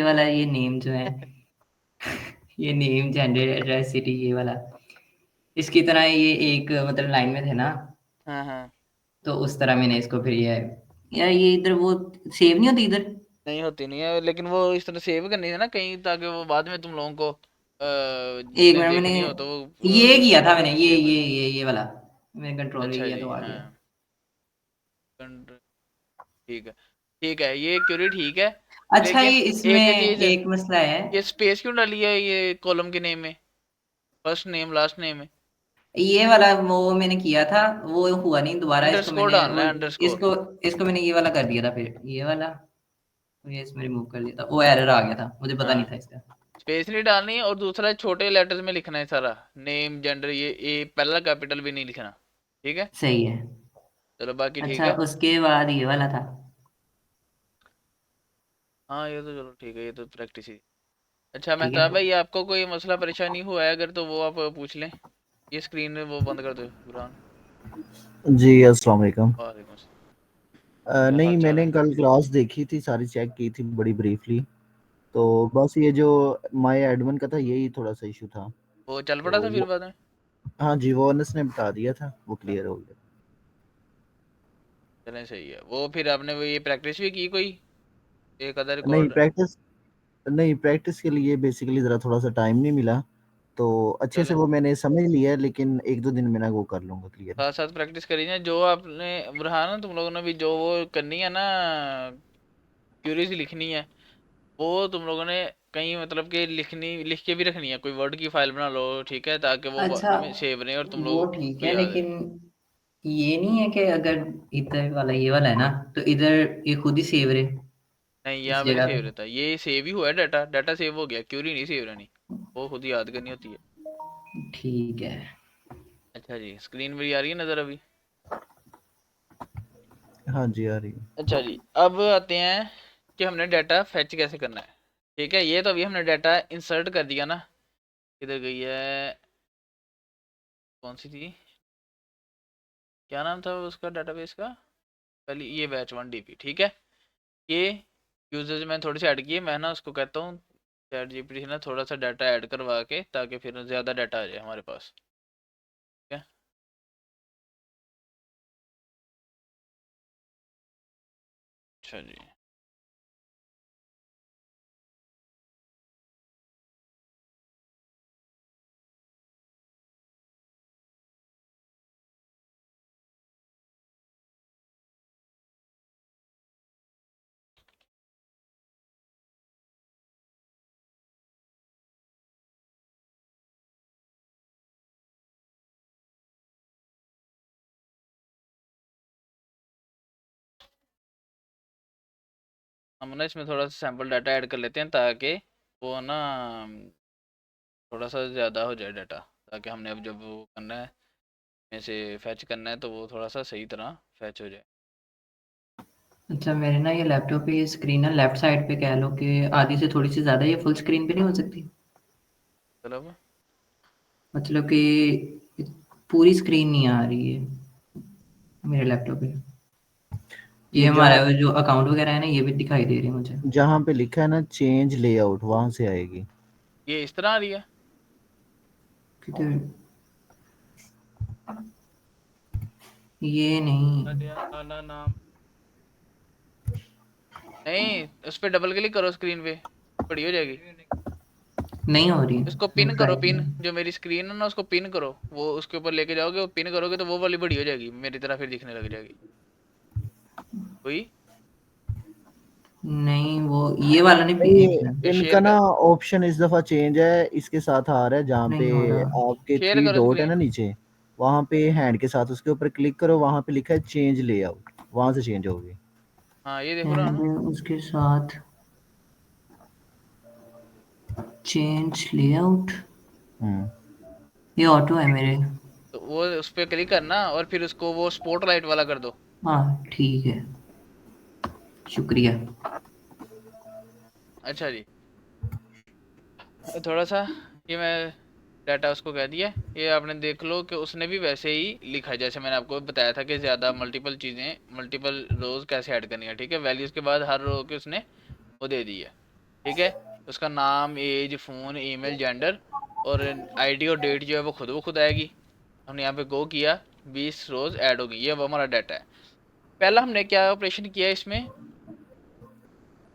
वाला ये नेम जो है ये नेम जेंडर एड्रेस सिटी ये वाला इसकी तरह ये एक मतलब लाइन में थे ना, हाँ हाँ। तो उस तरह मैंने इसको फिर ये यार ये इधर वो सेव नहीं होती इधर। नहीं होती नहीं है, लेकिन वो इस तरह सेव करनी है ना कहीं, ताकि वो बाद में तुम लोगों को एक जिसने मिनट मैंने देखनी हो तो वो ये किया था मैंने सेव हो जाए। ये वाला मैंने कंट्रोल अच्छा किया जी, तो आ गया। हाँ। ठीक है, ठीक है, ये क्यूरी ठीक है। अच्छा लेकिन ये एक इसमें चीज, एक मसला है। ये स्पेस क्यों डाली है ये कॉलम के नेम में, फर्स्ट नेम लास्ट नेम में? ये वाला वो मैंने किया था, वो हुआ नहीं दोबारा, इसको अंडरस्कोर मैंने डालना वो है, अंडरस्कोर। इसको इसको मैंने ये वाला कर दिया था फिर ये वाला ये इसमें रिमूव कर दिया था, वो एरर आ गया था, मुझे पता नहीं हाँ, था इसका। स्पेस नहीं डालनी है, और दूसरा छोटे लेटर्स में लिखना है सारा, नेम जेंडर, ये पहला कैपिटल भी नहीं लिखना। ठीक है, सही है। चलो बाकी ठीक अच्छा है। उसके बाद ये वाला था। हाँ, ये तो चलो ठीक है, ये तो प्रैक्टिस ही। अच्छा ठीक है। मेहताब भाई, आपको कोई मसला परेशानी हुआ है अगर, तो वो आप पूछ लें। ये स्क्रीन वो बंद कर दो बुरहान। जी अस्सलाम वालेकुम। वालेकुम अस्सलाम, क्या हाल नहीं चाल मैंने है? कल क्लास देखी थी, सारी चेक की थी बड़ी ब्रीफली। तो बस ये जो माय एडमिन का था यही थोड़ा सा इशू था। वो चल तो पड़ा था फिर वो बाद में? हाँ जी, वो अनस ने बता दिया था, वो क्लियर हो गया। चलें, सही है। वो फिर आपने वो ये प्रैक्टिस भी की कोई, एक अदर नहीं रिकॉर्ड? प्रैक्टिस नहीं प्रैक्टिस के लिए बेसिकली ज़रा थोड़ा सा टाइम नहीं मिला। तो अच्छे से चलें, वो मैंने समझ लिया है, लेकिन एक दो दिन में ना वो कर लूँगा क्लियर। साथ साथ प्रैक्टिस करी ना, जो आपने बुरहान, तुम लोगों ने भी जो वो करनी है ना, क्यूरीज लिखनी है, वो तुम लोगों ने कहीं मतलब कि लिख के भी रखनी है, कोई वर्ड की फाइल बना लो, ठीक है, ताकि वो अच्छा बाद में सेव रहे और तुम वो लोग ठीक को है, याद है। लेकिन ये नहीं है कि अगर इधर वाला ये वाला है ना, तो इधर ये खुद ही सेव रहे नहीं, इस यहाँ पे नहीं जगह सेव पे। रहता, ये सेव ही हुआ है, डाटा डाटा सेव हो गया, क्यूरी नहीं सेव रहनी, वो खुद ही याद करनी होती है। ठीक है। अच्छा जी, स्क्रीन मेरी आ रही है नज़र अभी? हाँ जी आ रही है। अच्छा जी, अब आते हैं कि हमने डाटा फैच कैसे करना है। ठीक है, ये तो अभी हमने डाटा इंसर्ट कर दिया ना। किधर गई है, कौन सी थी, क्या नाम था उसका डाटाबेस का, पहले ये बैच 1 DP, ठीक है। ये यूजर्स मैंने थोड़े से ऐड किए, मैं ना उसको कहता हूँ चैट जीपीटी से ना थोड़ा सा डाटा ऐड करवा के, ताकि फिर ज़्यादा डाटा आ जाए हमारे पास। ठीक है, अच्छा जी। हम ना इसमें थोड़ा सा सैम्पल डाटा ऐड कर लेते हैं, ताकि वो ना थोड़ा सा ज़्यादा हो जाए डाटा, ताकि हमने अब जब वो करना है, में से फैच करना है, तो वो थोड़ा सा सही तरह फैच हो जाए। अच्छा मेरे ना ये लैपटॉप पे ये स्क्रीन है लेफ्ट साइड पे कह लो कि आधी से थोड़ी सी ज़्यादा, ये फुल स्क्रीन पे नहीं हो सकती? मतलब मतलब कि पूरी स्क्रीन नहीं आ रही है मेरे लैपटॉप पे। ये ये हमारा जहाँ जो अकाउंट वगैरह है ना ये भी दिखाई दे रहे हैं मुझे। जहाँ पे लिखा है ना चेंज लेआउट, वहां से आएगी। ये इस तरह आ रही है? किधर? ये नहीं। साला नाम नहीं, उस पर डबल क्लिक करो स्क्रीन पे, बड़ी हो जाएगी। नहीं हो रही। उसको मैं पिन ट्राई करो, पिन, किया। जो मेरी स्क्रीन है ना उसको पिन करो, वो उसके ऊपर लेके जाओगे, वो पिन करोगे तो वो वाली बड़ी हो जाएगी, मेरी तरह फिर दिखने लग जाएगी। हुई? नहीं वो ये वाला नहीं नहीं, दिखना। ये इनका शेयर ना कर, ऑप्शन इस दफा चेंज है, इसके साथ आ रहा है जहाँ पे नहीं हो रहा। आपके शेयर थ्री करो डॉट है ना स्क्रीन। नीचे, वहाँ पे हैंड के साथ उसके ऊपर क्लिक करो, वहाँ पे लिखा है चेंज लेआउट, वहाँ से चेंज होगी। हाँ, ये देखो रहा एंड ना। उसके साथ चेंज लेआउट, हम्म। ये ऑटो है मेरे। तो वो उस पर क्लिक करना, और फिर उसको वो स्पॉटलाइट वाला कर दो। हाँ ठीक है, शुक्रिया। अच्छा जी, थोड़ा सा ये मैं डाटा उसको कह दिया, ये आपने देख लो कि उसने भी वैसे ही लिखा है जैसे मैंने आपको बताया था, कि ज़्यादा मल्टीपल चीज़ें, मल्टीपल रोज कैसे ऐड करनी है। ठीक है, वैल्यूज़ के बाद हर रो के उसने वो दे दी है। ठीक है, उसका नाम, एज, फ़ोन, ईमेल, जेंडर और आईडी और डेट जो है वो खुद आएगी। हमने यहाँ पे गो किया, 20 रोज ऐड हो गई, ये वो हमारा डाटा है। पहला हमने क्या ऑपरेशन किया इसमें,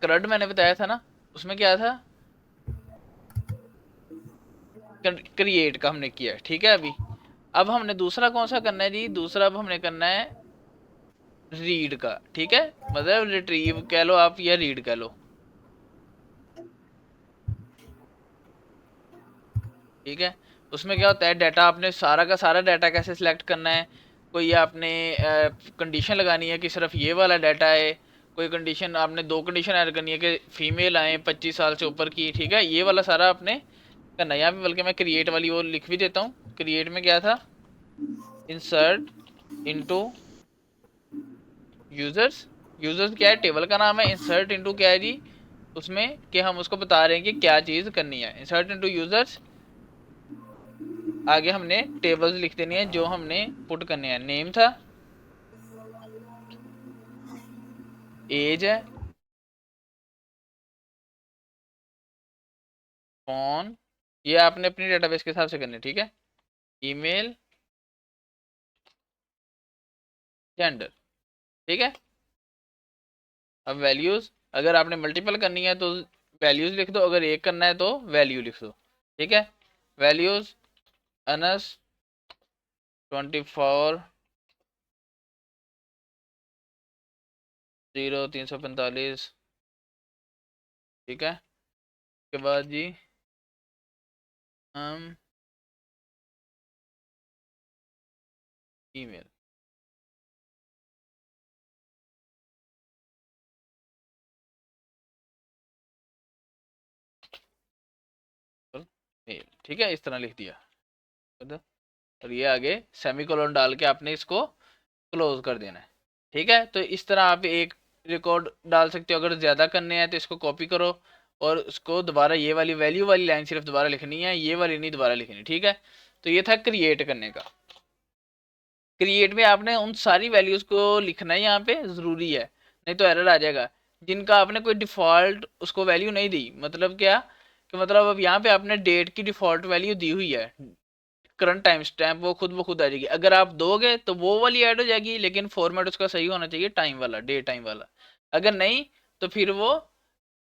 करंट मैंने बताया था ना, उसमें क्या था, क्रिएट का हमने किया, ठीक है। अभी अब हमने दूसरा कौन सा करना है जी, दूसरा अब हमने करना है रीड का, ठीक है, मतलब रिट्रीव कह लो आप या रीड कह लो, ठीक है। उसमें क्या होता है, डाटा आपने सारा का सारा डाटा कैसे सिलेक्ट करना है, कोई आपने कंडीशन लगानी है कि सिर्फ ये वाला डाटा है, कोई कंडीशन आपने 2 कंडीशन ऐड करनी है कि फीमेल आए 25 साल से ऊपर की, ठीक है, ये वाला सारा आपने करना है। यहाँ पे बल्कि मैं क्रिएट वाली वो लिख भी देता हूँ, क्रिएट में क्या था, इंसर्ट इनटू यूजर्स, यूजर्स क्या है, टेबल का नाम है, इंसर्ट इनटू क्या है जी, उसमें कि हम उसको बता रहे हैं कि क्या चीज़ करनी है, इंसर्ट इनटू यूजर्स। आगे हमने टेबल्स लिख देनी है जो हमने पुट करने हैं, नेम था, एज है, फोन, ये आपने अपनी डेटाबेस के हिसाब से करनी है, ठीक है, ईमेल, जेंडर, ठीक है। अब वैल्यूज, अगर आपने मल्टीपल करनी है तो वैल्यूज लिख दो, अगर एक करना है तो वैल्यू लिख दो, ठीक है। वैल्यूज अनस 24 0 345, ठीक है। उसके बाद जी हम ईमेल, मेल, ठीक है, इस तरह लिख दिया, और ये आगे सेमीकोलन डाल के आपने इसको क्लोज कर देना है, ठीक है। तो इस तरह आप एक रिकॉर्ड डाल सकते हो, अगर ज़्यादा करने हैं तो इसको कॉपी करो और उसको दोबारा ये वाली वैल्यू वाली लाइन सिर्फ दोबारा लिखनी है, ये वाली नहीं दोबारा लिखनी, ठीक है। तो ये था क्रिएट करने का। क्रिएट में आपने उन सारी वैल्यूज़ को लिखना है, यहाँ पे ज़रूरी है, नहीं तो एरर आ जाएगा। जिनका आपने कोई डिफ़ॉल्ट उसको वैल्यू नहीं दी, मतलब क्या कि मतलब अब यहाँ पे आपने डेट की डिफ़ॉल्ट वैल्यू दी हुई है, करंट टाइम स्टैम्प, वो खुद आ जाएगी। अगर आप दोगे तो वो वाली ऐड हो जाएगी, लेकिन फॉर्मेट उसका सही होना चाहिए, टाइम वाला, डे टाइम वाला। अगर नहीं तो फिर वो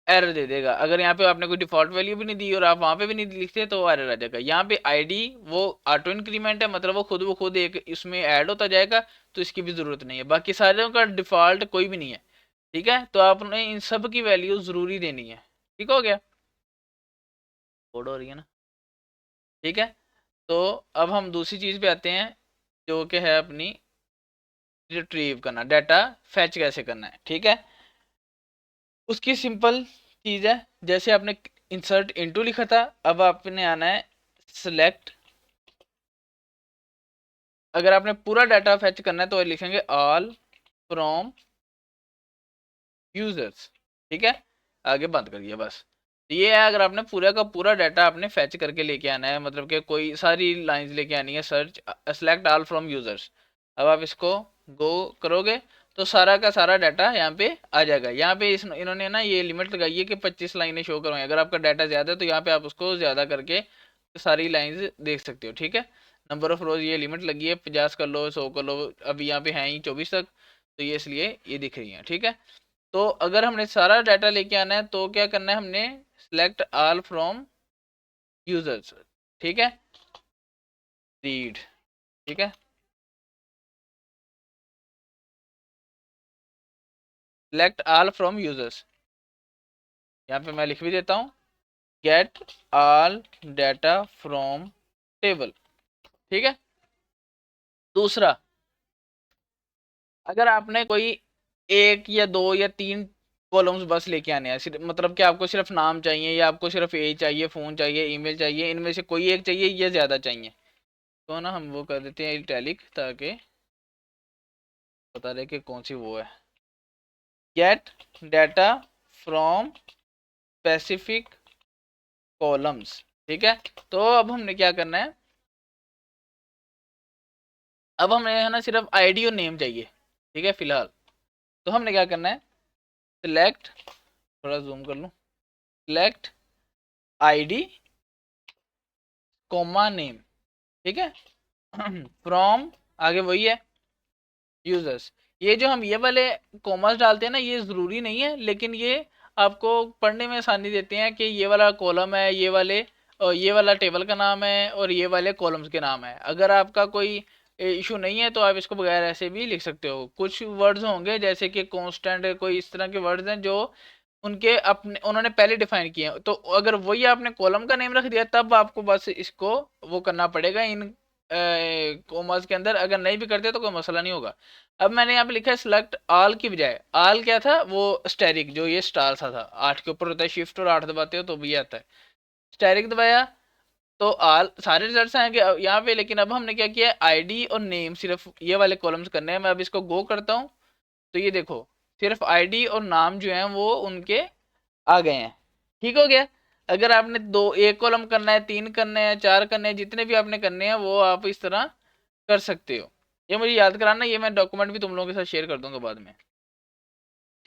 एरर दे देगा। अगर यहाँ पे आपने कोई डिफॉल्ट वैल्यू भी नहीं दी और आप वहाँ पे भी नहीं लिखते तो एरर आ जाएगा। यहाँ पे आईडी वो ऑटो इंक्रीमेंट है, मतलब वो खुद एक इसमें ऐड होता जाएगा, तो इसकी भी ज़रूरत नहीं है। बाकी सारे का डिफॉल्ट कोई भी नहीं है, ठीक है। तो आपने इन सब की वैल्यू ज़रूरी देनी है, ठीक हो गया, कोड हो रही है ना, ठीक है। तो अब हम दूसरी चीज़ पे आते हैं, जो कि है अपनी रिट्रीव करना, डाटा फैच कैसे करना है, ठीक है। उसकी सिंपल चीज़ है, जैसे आपने इंसर्ट इनटू लिखा था, अब आपने आना है सिलेक्ट, अगर आपने पूरा डाटा फैच करना है तो लिखेंगे ऑल फ्रॉम यूजर्स, ठीक है, आगे बंद करिए बस। तो ये है, अगर आपने पूरा का पूरा डाटा आपने फैच करके लेके आना है, मतलब कि कोई सारी लाइंस लेके आनी है, search select all from users. अब आप इसको गो करोगे तो सारा का सारा डाटा यहाँ पे आ जाएगा। यहाँ पे इन्होंने ना ये लिमिट लगाई है कि 25 लाइनें शो करवाएं, अगर आपका डाटा ज़्यादा है तो यहाँ पे आप उसको ज़्यादा करके सारी लाइंस देख सकते हो, ठीक है। नंबर ऑफ रोज ये लिमिट लगी है, 50 कर लो, 100 कर लो, अभी यहाँ पे हैं ही 24 तक, तो ये इसलिए ये दिख रही है, ठीक है। तो अगर हमने सारा डाटा लेके आना है तो क्या करना है, हमने सेलेक्ट ऑल फ्रॉम यूजर्स, ठीक है, रीड, ठीक है, सेलेक्ट ऑल फ्रॉम यूजर्स, यहाँ पे मैं लिख भी देता हूँ, get all data from table, ठीक है। दूसरा, अगर आपने कोई एक या दो या तीन कॉलम्स बस लेके आने हैं, मतलब कि आपको सिर्फ नाम चाहिए या आपको सिर्फ एज चाहिए, फ़ोन चाहिए, ईमेल चाहिए, इनमें से कोई एक चाहिए या ज़्यादा चाहिए, तो ना हम वो कर देते हैं इटैलिक, ताकि बता रहे कि कौन सी वो है, gate data from specific columns, ठीक है। तो अब हमने क्या करना है, अब हमें है ना सिर्फ आईडी और नेम चाहिए, ठीक है फिलहाल। तो हमने क्या करना है, सिलेक्ट, थोड़ा जूम कर लूँ, सिलेक्ट आईडी कोमा नेम, ठीक है। फ्रॉम आगे वही है यूजर्स। ये जो हम ये वाले कॉमर्स डालते हैं ना, ये ज़रूरी नहीं है, लेकिन ये आपको पढ़ने में आसानी देते हैं कि ये वाला कॉलम है, ये वाले और ये वाला टेबल का नाम है और ये वाले कॉलम्स के नाम है। अगर आपका कोई इशू नहीं है तो आप इसको बगैर ऐसे भी लिख सकते हो। कुछ वर्ड्स होंगे जैसे कि कांस्टेंट, कोई इस तरह के वर्ड्स हैं जो उनके अपने उन्होंने पहले डिफाइन किए हैं, तो अगर वही आपने कॉलम का नेम रख दिया तब आपको बस इसको वो करना पड़ेगा इन कॉमर्स के अंदर। अगर नहीं भी करते तो कोई मसला नहीं होगा। अब मैंने यहाँ पे लिखा है सिलेक्ट ऑल की बजाय, ऑल क्या था वो स्टैरिक जो ये स्टार सा था, 8 के ऊपर होता है, शिफ्ट और 8 दबाते हो तो भी आता है। स्टैरिक दबाया तो ऑल सारे रिजल्ट्स आएंगे यहाँ पे। लेकिन अब हमने क्या किया है, आईडी और नेम सिर्फ ये वाले कॉलम्स करने हैं। मैं अब इसको गो करता हूँ तो ये देखो सिर्फ आईडी और नाम जो है वो उनके आ गए हैं। ठीक हो गया। अगर आपने दो एक कॉलम करना है, 3 करने हैं, 4 करने हैं, जितने भी आपने करने हैं वो आप इस तरह कर सकते हो। ये मुझे याद कराना, ये मैं डॉक्यूमेंट भी तुम लोगों के साथ शेयर कर दूंगा बाद में।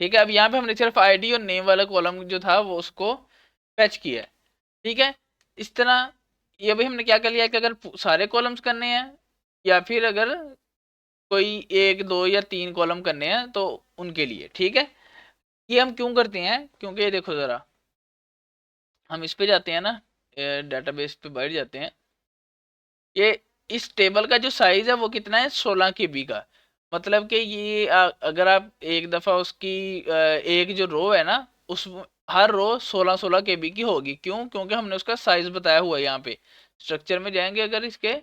ठीक है। अब यहाँ पे हमने सिर्फ आईडी और नेम वाला कॉलम जो था वो उसको फैच किया है। ठीक है। इस तरह ये भी हमने क्या कर लिया कि अगर सारे कॉलम्स करने हैं या फिर अगर कोई 1 2 या 3 कॉलम करने हैं तो उनके लिए। ठीक है। ये हम क्यों करते हैं, क्योंकि ये देखो ज़रा, हम इस पे जाते हैं ना, डेटाबेस पे बैठ जाते हैं। ये इस टेबल का जो साइज है वो कितना है, 16 KB का। मतलब कि ये अगर आप एक दफ़ा उसकी एक जो रो है ना, उस हर रो 16 KB की होगी। क्यों? क्योंकि हमने उसका साइज बताया हुआ है। यहाँ पे स्ट्रक्चर में जाएंगे, अगर इसके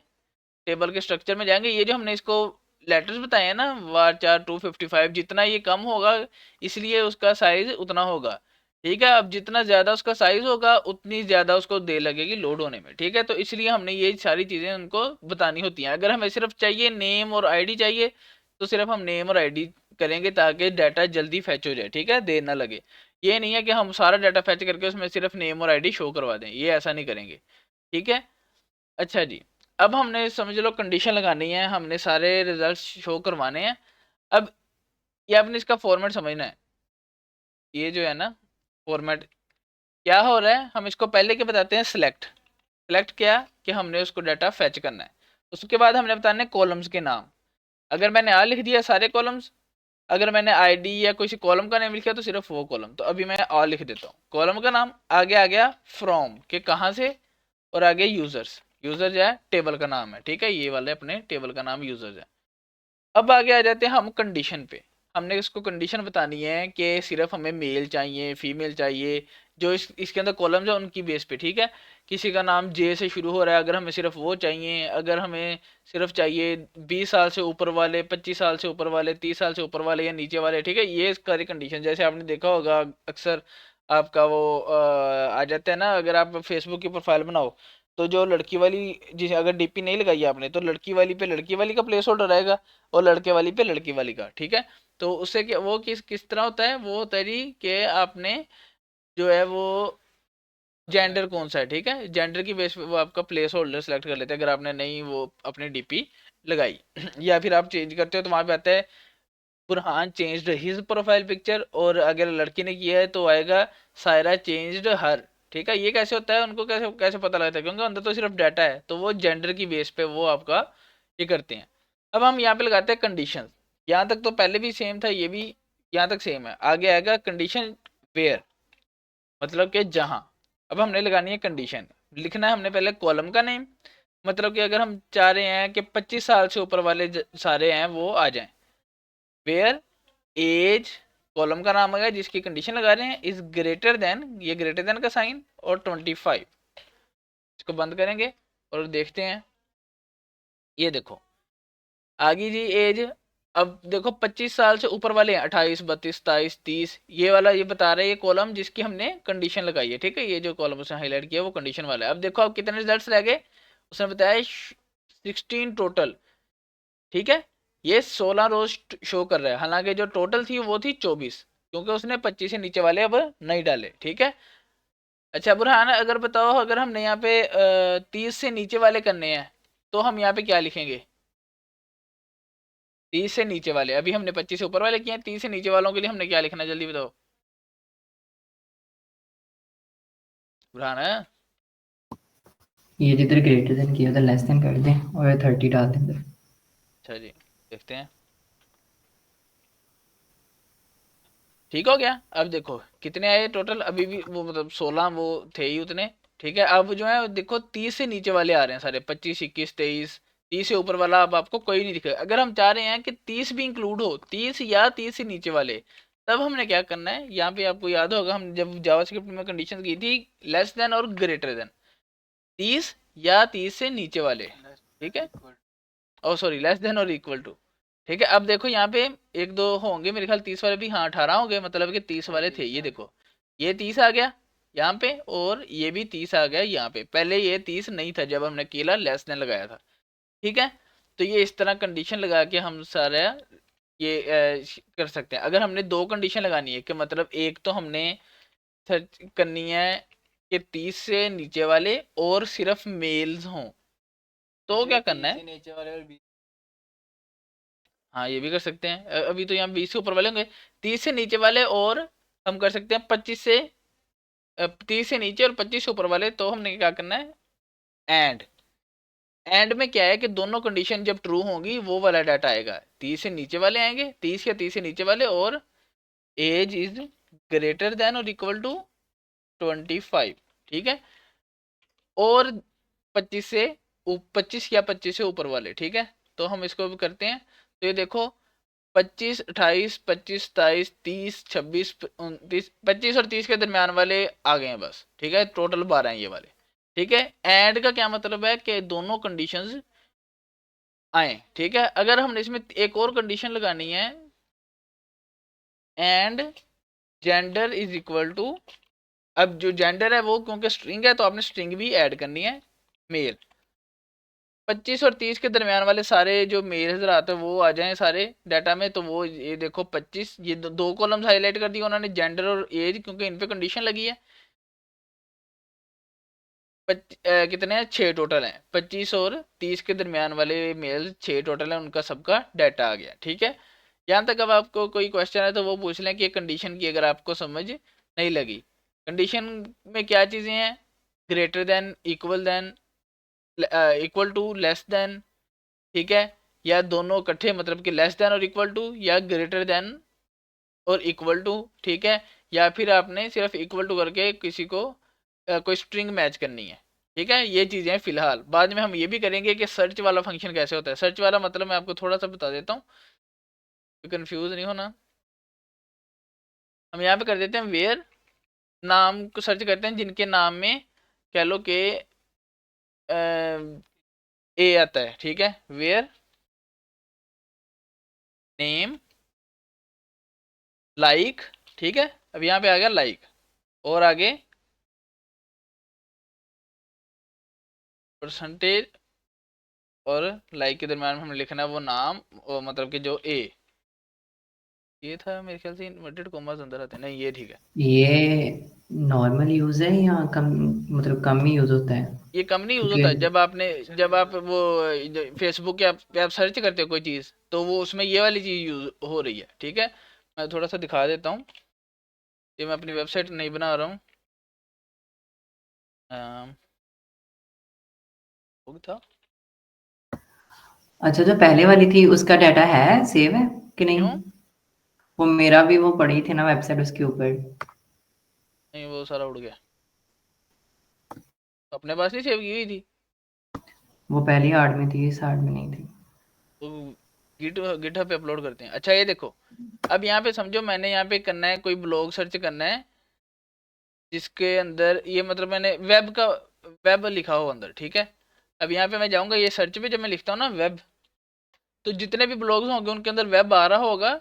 टेबल के स्ट्रक्चर में जाएंगे, ये जो हमने इसको लेटर्स बताए हैं ना, वार 255, जितना ये कम होगा इसलिए उसका साइज उतना होगा। ठीक है। अब जितना ज़्यादा उसका साइज होगा उतनी ज़्यादा उसको देर लगेगी लोड होने में। ठीक है। तो इसलिए हमने ये सारी चीज़ें उनको बतानी होती हैं। अगर हमें सिर्फ चाहिए नेम और आईडी चाहिए तो सिर्फ हम नेम और आईडी करेंगे ताकि डाटा जल्दी फैच हो जाए। ठीक है, देर ना लगे। ये नहीं है कि हम सारा डाटा फैच करके उसमें सिर्फ नेम और आईडी शो करवा दें, ये ऐसा नहीं करेंगे। ठीक है। अच्छा जी। अब हमने समझ लो कंडीशन लगानी है, हमने सारे रिजल्ट्स शो करवाने हैं। अब ये आपने इसका फॉर्मेट समझना है। ये जो है ना फॉर्मेट क्या हो रहा है, हम इसको पहले के बताते हैं सिलेक्ट। सिलेक्ट क्या कि हमने उसको डाटा फैच करना है। उसके बाद हमने बताने कॉलम्स के नाम। अगर मैंने आ लिख दिया सारे कॉलम्स, अगर मैंने आईडी या किसी कॉलम का नाम लिखा तो सिर्फ वो कॉलम। तो अभी मैं आ लिख देता हूँ, कॉलम का नाम आगे आ गया फ्रॉम के कहाँ से, और आगे यूजर्स, यूजर जो है टेबल का नाम है। ठीक है, ये वाले अपने टेबल का नाम यूजर्स है। अब आगे आ जाते हैं हम कंडीशन पे। हमने इसको कंडीशन बतानी है कि सिर्फ हमें मेल चाहिए फीमेल चाहिए, जो इसके अंदर कॉलम्स है उनकी बेस पे। ठीक है। किसी का नाम जे से शुरू हो रहा है, अगर हमें सिर्फ वो चाहिए। अगर हमें सिर्फ चाहिए 20 साल से ऊपर वाले, 25 साल से ऊपर वाले, 30 साल से ऊपर वाले या नीचे वाले। ठीक है, ये सारी कंडीशन जैसे आपने देखा होगा अक्सर आपका वो आ जाता है ना, अगर आप फेसबुक की प्रोफाइल बनाओ तो जो लड़की वाली, जिसे अगर डीपी नहीं लगाई आपने तो लड़की वाली पे लड़की वाली का प्लेस होल्डर रहेगा और लड़के वाली पे लड़की वाली का। ठीक है। तो उससे क्या वो किस किस तरह होता है, वो होता है जी कि आपने जो है वो जेंडर कौन सा है। ठीक है, जेंडर की बेस पे वो आपका प्लेस होल्डर सेलेक्ट कर लेते हैं अगर आपने नहीं वो अपनी डीपी लगाई। या फिर आप चेंज करते हो तो वहाँ पे आता है Burhan changed his profile picture, और अगर लड़की ने किया है तो आएगा सायरा चेंज्ड हर। ठीक है। ये कैसे होता है, उनको कैसे कैसे पता लगता है, क्योंकि अंदर तो सिर्फ डाटा है, तो वो जेंडर की बेस पे वो आपका ये करते हैं। अब हम यहाँ पे लगाते हैं कंडीशन। यहाँ तक तो पहले भी सेम था, ये भी यहाँ तक सेम है। आगे आएगा कंडीशन वेयर, मतलब कि जहाँ। अब हमने लगानी है कंडीशन, लिखना है हमने पहले कॉलम का नेम, मतलब कि अगर हम चाह रहे हैं कि 25 साल से ऊपर वाले सारे हैं वो आ जाएं। वेयर एज, कॉलम का नाम आ गया, जिसकी कंडीशन लगा रहे हैं इज ग्रेटर देन, ये ग्रेटर देन का साइन, और 25। इसको बंद करेंगे और देखते हैं। ये देखो आगे जी एज। अब देखो 25 साल से ऊपर वाले हैं 28 32 23 30, ये वाला ये बता रहा है ये कॉलम जिसकी हमने कंडीशन लगाई है। ठीक है, ये जो कॉलम उसने हाईलाइट किया वो कंडीशन वाला है। अब देखो अब कितने रिजल्ट्स रह गए, उसने बताया 16 टोटल। ठीक है, ये 16 रोज शो कर रहा है, हालांकि जो टोटल थी वो थी 24, क्योंकि उसने 25 से नीचे वाले अब नहीं डाले। ठीक है। अच्छा बुरहान अगर बताओ, अगर हमने यहाँ पे 30 से नीचे वाले करने हैं तो हम यहाँ पे क्या लिखेंगे? 30 से नीचे वाले, अभी हमने 25 से ऊपर वाले किए हैं, 30 से नीचे वालों के लिए हमने क्या लिखना है जल्दी बताओ। बुरहान है। ये जिधर ग्रेटर देन किया उधर लेस देन कर दें और 30 डाल दें इधर। अच्छा जी, देखते हैं। ठीक हो गया। अब देखो कितने आए टोटल, अभी भी वो मतलब 16 वो थे ही उतने। ठीक है, अब जो है देखो 30 से नीचे वाले आ रहे हैं सारे, 25, 21, 23। 30 से ऊपर वाला अब आपको कोई नहीं दिखेगा। अगर हम चाह रहे हैं कि 30 भी इंक्लूड हो, 30 या 30 से नीचे वाले, तब हमने क्या करना है, यहाँ पे आपको याद होगा हम जब जावास्क्रिप्ट में कंडीशन की थी, लेस देन और ग्रेटर देन, 30 या 30 से नीचे वाले। ठीक है, ओ सॉरी, लेस देन और इक्वल टू। ठीक है, अब देखो यहाँ पे एक दो होंगे मेरे ख्याल, 30 वाले भी, हाँ 18 हो गए, मतलब कि 30 वाले थे। ये देखो ये 30 आ गया यहाँ पे, और ये भी 30 आ गया यहाँ पे। पहले ये 30 नहीं था जब हमने केला लेस देन लगाया था। ठीक है, तो ये इस तरह कंडीशन लगा के हम सारा ये कर सकते हैं। अगर हमने दो कंडीशन लगानी है कि मतलब एक तो हमने सर्च करनी है कि 30 से नीचे वाले और सिर्फ मेल्स हों, तो क्या करना है, नीचे वाले और हाँ ये भी कर सकते हैं। अभी तो यहाँ 20 से ऊपर वाले होंगे, 30 से नीचे वाले, और हम कर सकते हैं 25 से 30 से नीचे और 25 से ऊपर वाले। तो हमने क्या करना है, एंड। एंड में क्या है कि दोनों कंडीशन जब ट्रू होंगी वो वाला डाटा आएगा। 30 से नीचे वाले आएंगे, 30 या 30 से नीचे वाले, और एज इज ग्रेटर देन और इक्वल टू 25। ठीक है, और 25 से 25 या 25 से ऊपर वाले। ठीक है, तो हम इसको भी करते हैं। तो ये देखो 25, 28, 25, 27, 30, 26, 29, 25 और 30 के दरमियान वाले आ गए हैं बस। ठीक है, टोटल 12 हैं ये वाले। ठीक है, एंड का क्या मतलब है कि दोनों कंडीशंस आए। ठीक है, अगर हमने इसमें एक और कंडीशन लगानी है, and gender is equal to, अब जो जेंडर है वो क्योंकि स्ट्रिंग है तो आपने स्ट्रिंग भी ऐड करनी है, मेल। 25 और 30 के दरमियान वाले सारे जो मेल नजर आते हैं वो आ जाएं सारे डाटा में। तो वो ये देखो 25, ये दो कॉलम्स हाईलाइट कर दिए उन्होंने, जेंडर और एज, क्योंकि इन पे कंडीशन लगी है। कितने हैं, 6 टोटल हैं। 25 और 30 के दरमियान वाले मेल 6 टोटल हैं, उनका सबका डाटा आ गया। ठीक है, यहाँ तक अब आपको कोई क्वेश्चन है तो वो पूछ लें कि कंडीशन की अगर आपको समझ नहीं लगी। कंडीशन में क्या चीज़ें हैं, greater than, equal than, equal to, less than. ठीक है, या दोनों इकट्ठे, मतलब कि लेस देन और इक्वल टू, या ग्रेटर देन और इक्वल टू। ठीक है, या फिर आपने सिर्फ इक्वल टू करके किसी को कोई स्ट्रिंग मैच करनी है। ठीक है, ये चीज़ें फिलहाल, बाद में हम ये भी करेंगे कि सर्च वाला फंक्शन कैसे होता है। सर्च वाला मतलब मैं आपको थोड़ा सा बता देता हूँ, कंफ्यूज नहीं होना। हम यहाँ पे कर देते हैं वेयर, नाम को सर्च करते हैं जिनके नाम में कह लो कि ए आता है। ठीक है, वेयर नेम लाइक। ठीक है, अब यहाँ पे आ गया लाइक, और आगे परसेंटेज, और लाइक के दरम्यान में हमें लिखना है वो नाम, और मतलब कि जो ए, ये था मेरे ख्याल से इन्वर्टेड कोमास अंदर आते हैं, नहीं ये ठीक है। ये नॉर्मल यूज है या कम, मतलब कम ही यूज होता है? ये कम नहीं यूज क्योंकि होता है, जब आप वो फेसबुक के पे आप सर्च करते हो कोई चीज़, तो वो उसमें ये वाली चीज़ यूज हो रही है। ठीक है, मैं थोड़ा सा दिखा देता हूँ, ये मैं अपनी वेबसाइट नहीं बना रहा हूँ। वो था, अच्छा, जो पहले वाली थी उसका डाटा है, सेव है कि नहीं? क्यों वो मेरा भी वो पड़ी थी ना वेबसाइट उसके ऊपर। नहीं, वो सारा उड़ गया, अपने पास नहीं सेव की हुई थी। वो पहली आर्ट में थी, इस आर्ट में नहीं थी। तो गिटहब पे अपलोड करते हैं। अच्छा ये देखो, अब यहाँ पे समझो मैंने यहाँ पे करना है, कोई ब्लॉग सर्च करना है जिसके अंदर ये, मतलब मैंने वेब का, वेब लिखा हो अंदर। ठीक है, अब यहाँ पे मैं जाऊँगा, ये सर्च पे जब मैं लिखता हूँ ना वेब, तो जितने भी ब्लॉग्स होंगे उनके अंदर वेब आ रहा होगा,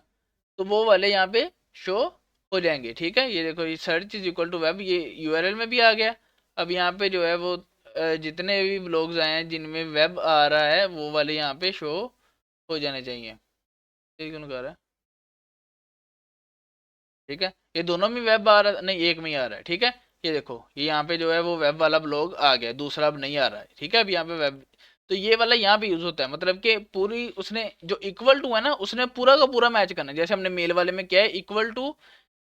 तो वो वाले यहाँ पे शो हो जाएंगे। ठीक है, ये देखो, ये search is equal to web, ये यूआरएल में भी आ गया। अब यहाँ पे जो है वो जितने भी ब्लॉग्स आए हैं जिनमें वेब आ रहा है वो वाले यहाँ पे शो हो जाने चाहिए। ये क्यों कर रहा है, ठीक है, ये दोनों में वेब आ रहा, नहीं एक में ही आ रहा है। ठीक है, ये देखो, ये यहाँ पे जो है वो वेब वाला ब्लॉग आ गया, दूसरा अब नहीं आ रहा है। ठीक है, अब यहाँ पे वेब, तो ये वाला यहाँ पे यूज होता है, मतलब कि पूरी उसने जो इक्वल टू है ना, उसने पूरा का पूरा मैच करना है। जैसे हमने मेल वाले में क्या है, इक्वल टू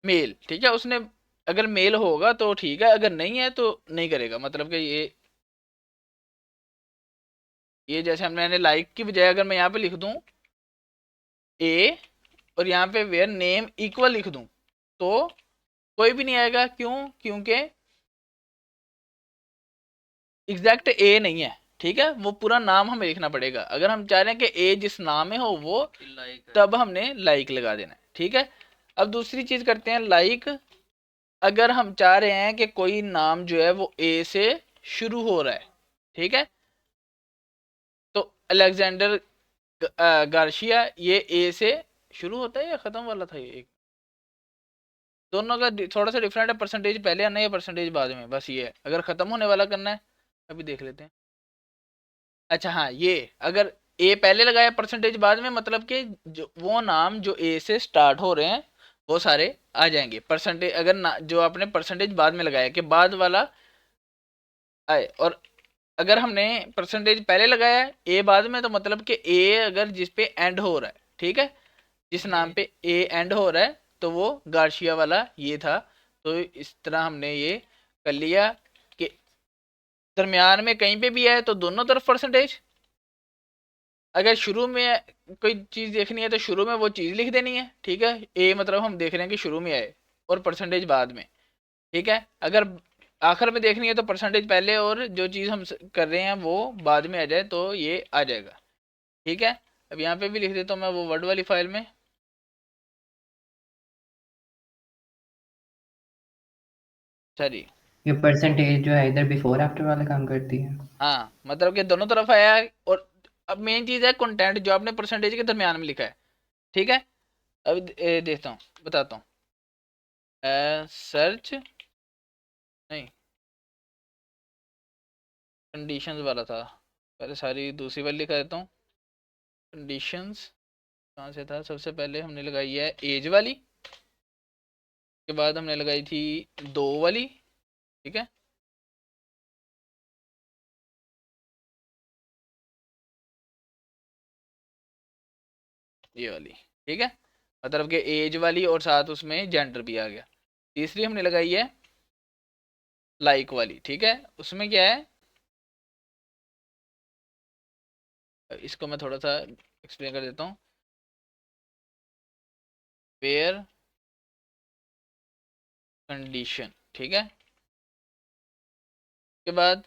मेल। ठीक है, उसने अगर मेल होगा तो ठीक है, अगर नहीं है तो नहीं करेगा। मतलब कि ये जैसे मैंने लाइक की बजाय अगर मैं यहाँ पे लिख दूं ए और यहाँ पे वेयर नेम इक्वल लिख दूं तो कोई भी नहीं आएगा। क्यों? क्योंकि एग्जैक्ट ए नहीं है, ठीक है, वो पूरा नाम हमें लिखना पड़ेगा। अगर हम चाह रहे हैं कि ए जिस नाम में हो वो, तब हमने लाइक लगा देना है, ठीक है। अब दूसरी चीज करते हैं लाइक। अगर हम चाह रहे हैं कि कोई नाम जो है वो ए से शुरू हो रहा है, ठीक है, तो अलेक्जेंडर गार्शिया, ये ए से शुरू होता है या खत्म वाला था? ये दोनों का थोड़ा सा डिफरेंट है, परसेंटेज पहले आना है या परसेंटेज बाद में, बस ये है। अगर खत्म होने वाला करना है अभी देख लेते हैं। अच्छा हाँ, ये अगर ए पहले लगाया परसेंटेज बाद में, मतलब कि जो वो नाम जो ए से स्टार्ट हो रहे हैं वो सारे आ जाएंगे। परसेंटेज अगर ना जो आपने परसेंटेज बाद में लगाया कि बाद वाला आए, और अगर हमने परसेंटेज पहले लगाया है ए बाद में, तो मतलब कि ए अगर जिस पे एंड हो रहा है, ठीक है, जिस नाम पे ए एंड हो रहा है, तो वो गार्शिया वाला ये था। तो इस तरह हमने ये कर लिया कि दरमियान में कहीं पे भी आए तो दोनों तरफ परसेंटेज। अगर शुरू में कोई चीज़ देखनी है तो शुरू में वो चीज़ लिख देनी है, ठीक है। ए मतलब हम देख रहे हैं कि शुरू में आए और परसेंटेज बाद में, ठीक है। अगर आखिर में देखनी है तो परसेंटेज पहले और जो चीज़ हम कर रहे हैं वो बाद में आ जाए तो ये आ जाएगा, ठीक है। अब यहाँ पे भी लिख देता हूँ मैं वो वर्ड वाली फाइल में। सॉरी, ये परसेंटेज जो है इधर बिफोर आफ्टर वाला काम करती है। हाँ, मतलब कि दोनों तरफ आया है। और अब मेन चीज़ है कंटेंट जो आपने परसेंटेज के दरमियान में लिखा है, ठीक है। अब देखता हूँ, बताता हूँ। सर्च नहीं, कंडीशंस वाला था, पहले सारी दूसरी वाली लिखा देता हूँ। कंडीशंस कहाँ से था? सबसे पहले हमने लगाई है एज वाली, के बाद हमने लगाई थी 2 वाली, ठीक है। ये वाली, ठीक है, मतलब कि एज वाली और साथ उसमें जेंडर भी आ गया। तीसरी हमने लगाई है लाइक वाली, ठीक है। उसमें क्या है, इसको मैं थोड़ा सा एक्सप्लेन कर देता हूँ। वेयर कंडीशन, ठीक है, के बाद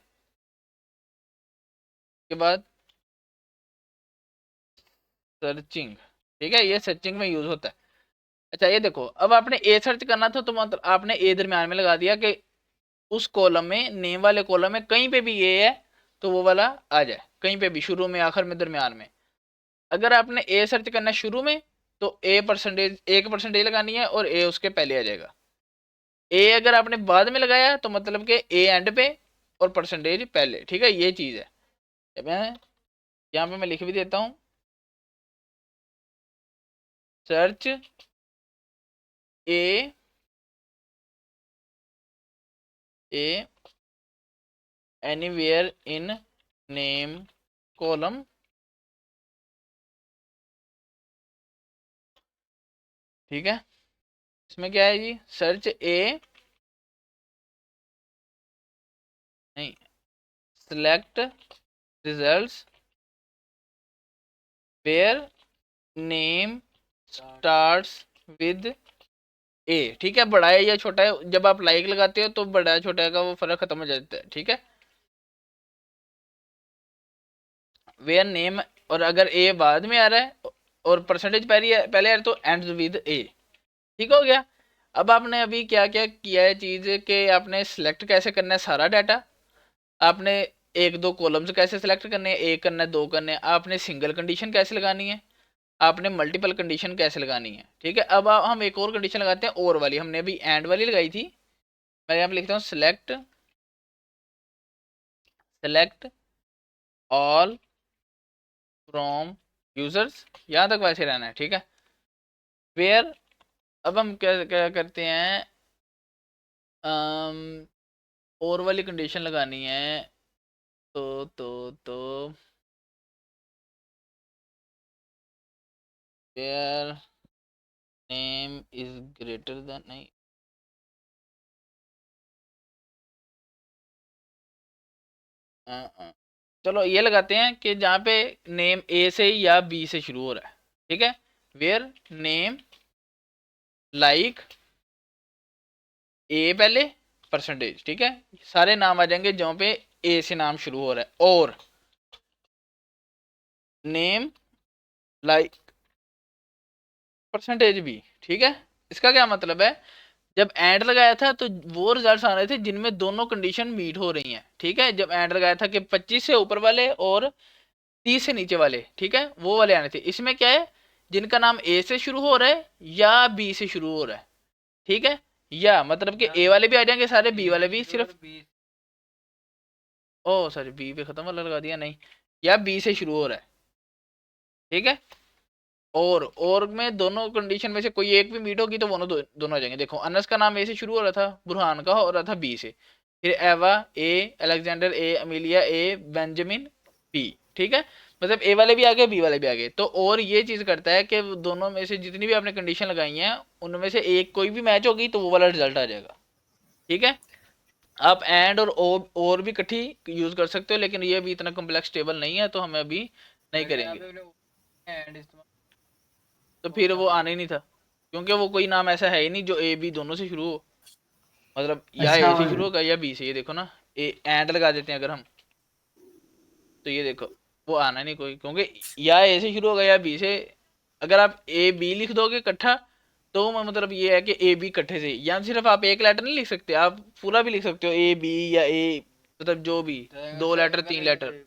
सर्चिंग, ठीक है, ये सर्चिंग में यूज होता है। अच्छा ये देखो, अब आपने ए सर्च करना था तो मतलब आपने ए दरमियान में लगा दिया कि उस कॉलम में, नेम वाले कॉलम में कहीं पे भी ए है तो वो वाला आ जाए, कहीं पे भी, शुरू में, आखिर में, दरमियान में। अगर आपने ए सर्च करना है शुरू में तो ए परसेंटेज, एक परसेंटेज लगानी है और ए उसके पहले आ जाएगा। ए अगर आपने बाद में लगाया तो मतलब कि ए एंड पे और परसेंटेज पहले, ठीक है, ये चीज़ है। मैं यहाँ पे मैं लिख भी देता हूँ, search A A anywhere in name column, ठीक है। इसमें क्या है जी, सर्च ए नहीं, select results where name starts with A, ठीक है। बड़ा है या छोटा है, जब आप लाइक लगाते हो तो बड़ा छोटा का वो फर्क खत्म हो जाता है, ठीक है। वेयर नेम, और अगर ए बाद में आ रहा है और परसेंटेज पहले पहले आ रहा है तो एंड्स विद ए, ठीक हो गया। अब आपने अभी क्या क्या किया है चीज़ कि आपने सिलेक्ट कैसे करना है सारा डाटा, आपने एक दो कॉलम्स कैसे सिलेक्ट करने हैं, एक करना है, दो करने हैं, आपने सिंगल कंडीशन कैसे लगानी है, आपने मल्टीपल कंडीशन कैसे लगानी है, ठीक है। अब हम एक और कंडीशन लगाते हैं और वाली, हमने अभी एंड वाली लगाई थी। मैं यहाँ पे लिखता हूँ select select all from users, यहाँ तक वैसे रहना है, ठीक है। वेयर, अब हम क्या क्या करते हैं, और वाली कंडीशन लगानी है। तो where name is greater than, नहीं, चलो ये लगाते हैं कि जहाँ पे नेम ए से या बी से शुरू हो रहा है, ठीक है, वेयर नेम लाइक ए पहले परसेंटेज, ठीक है, सारे नाम आ जाएंगे जहाँ पे ए से नाम शुरू हो रहा है, और नेम लाइक परसेंटेज भी, ठीक है। इसका क्या मतलब है, जब एंड लगाया था तो वो रिजल्ट्स आ रहे थे जिनमें दोनों कंडीशन मीट हो रही हैं, ठीक है। जब एंड लगाया था कि 25 से ऊपर वाले और 30 से नीचे वाले, ठीक है, वो वाले आने थे। इसमें क्या है, जिनका नाम ए से शुरू हो रहा है या बी से शुरू हो रहा है, ठीक है, या मतलब कि ए वाले भी आ जाएंगे सारे, बी वाले भी, सिर्फ ओ सॉरी बी पे खत्म वाला लगा दिया, नहीं, या बी से शुरू हो रहा है, ठीक है। और में दोनों कंडीशन में से कोई एक भी मीट होगी तो दोनों आ जाएंगे। देखो अनस का नाम ए से शुरू हो रहा था, बुरहान का हो रहा था बी से, फिर एवा ए, अलेक्जेंडर ए, अमीलिया ए, बेंजामिन बी, ठीक है, मतलब ए वाले भी आ गए बी वाले भी आ गए। तो और ये चीज करता है कि दोनों में से जितनी भी आपने कंडीशन लगाई हैं उनमें से एक कोई भी मैच होगी तो वो वाला रिजल्ट आ जाएगा, ठीक है। आप एंड और भी इकट्ठी यूज कर सकते हो, लेकिन ये भी इतना कम्प्लेक्स टेबल नहीं है तो हमें अभी नहीं करेंगे। तो फिर वो आने ही नहीं था, क्योंकि वो कोई नाम ऐसा है ही नहीं जो ए बी दोनों से शुरू हो, मतलब या अच्छा, ए से और शुरू होगा या बी से। ये देखो ना, ए एंड लगा देते हैं अगर हम, तो ये देखो वो आना नहीं कोई, क्योंकि या ए से शुरू होगा या बी से। अगर आप ए बी लिख दोगे इकट्ठा तो मतलब ये है कि ए बी इकट्ठे से, या सिर्फ आप एक लेटर नहीं लिख सकते, आप पूरा भी लिख सकते हो, ए बी या ए, मतलब जो भी 2 लेटर 3 लेटर,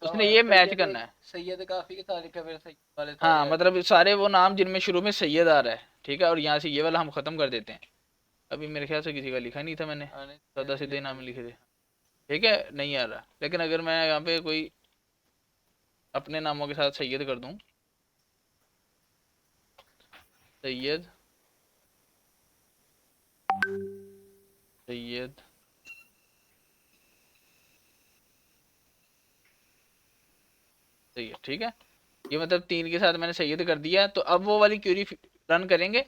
उसने ये मैच करना है। सैयद काफी के साथ लिखा, फिर सैयद वाले सारे हाँ आ मतलब सारे वो नाम जिनमें शुरू में सैयद आ रहा है, ठीक है, और यहाँ से ये वाला हम खत्म कर देते हैं। अभी मेरे ख्याल से किसी का लिखा नहीं था मैंने, आने सादा सीधे नाम लिखे थे, ठीक है, नहीं आ रहा। लेकिन अगर मैं यहाँ पे कोई अपने नामों के साथ सैयद कर दूं, सैयद सैयद सैयद, ठीक है, ये मतलब 3 के साथ मैंने सैयद कर दिया। तो अब वो वाली क्यूरी रन करेंगे।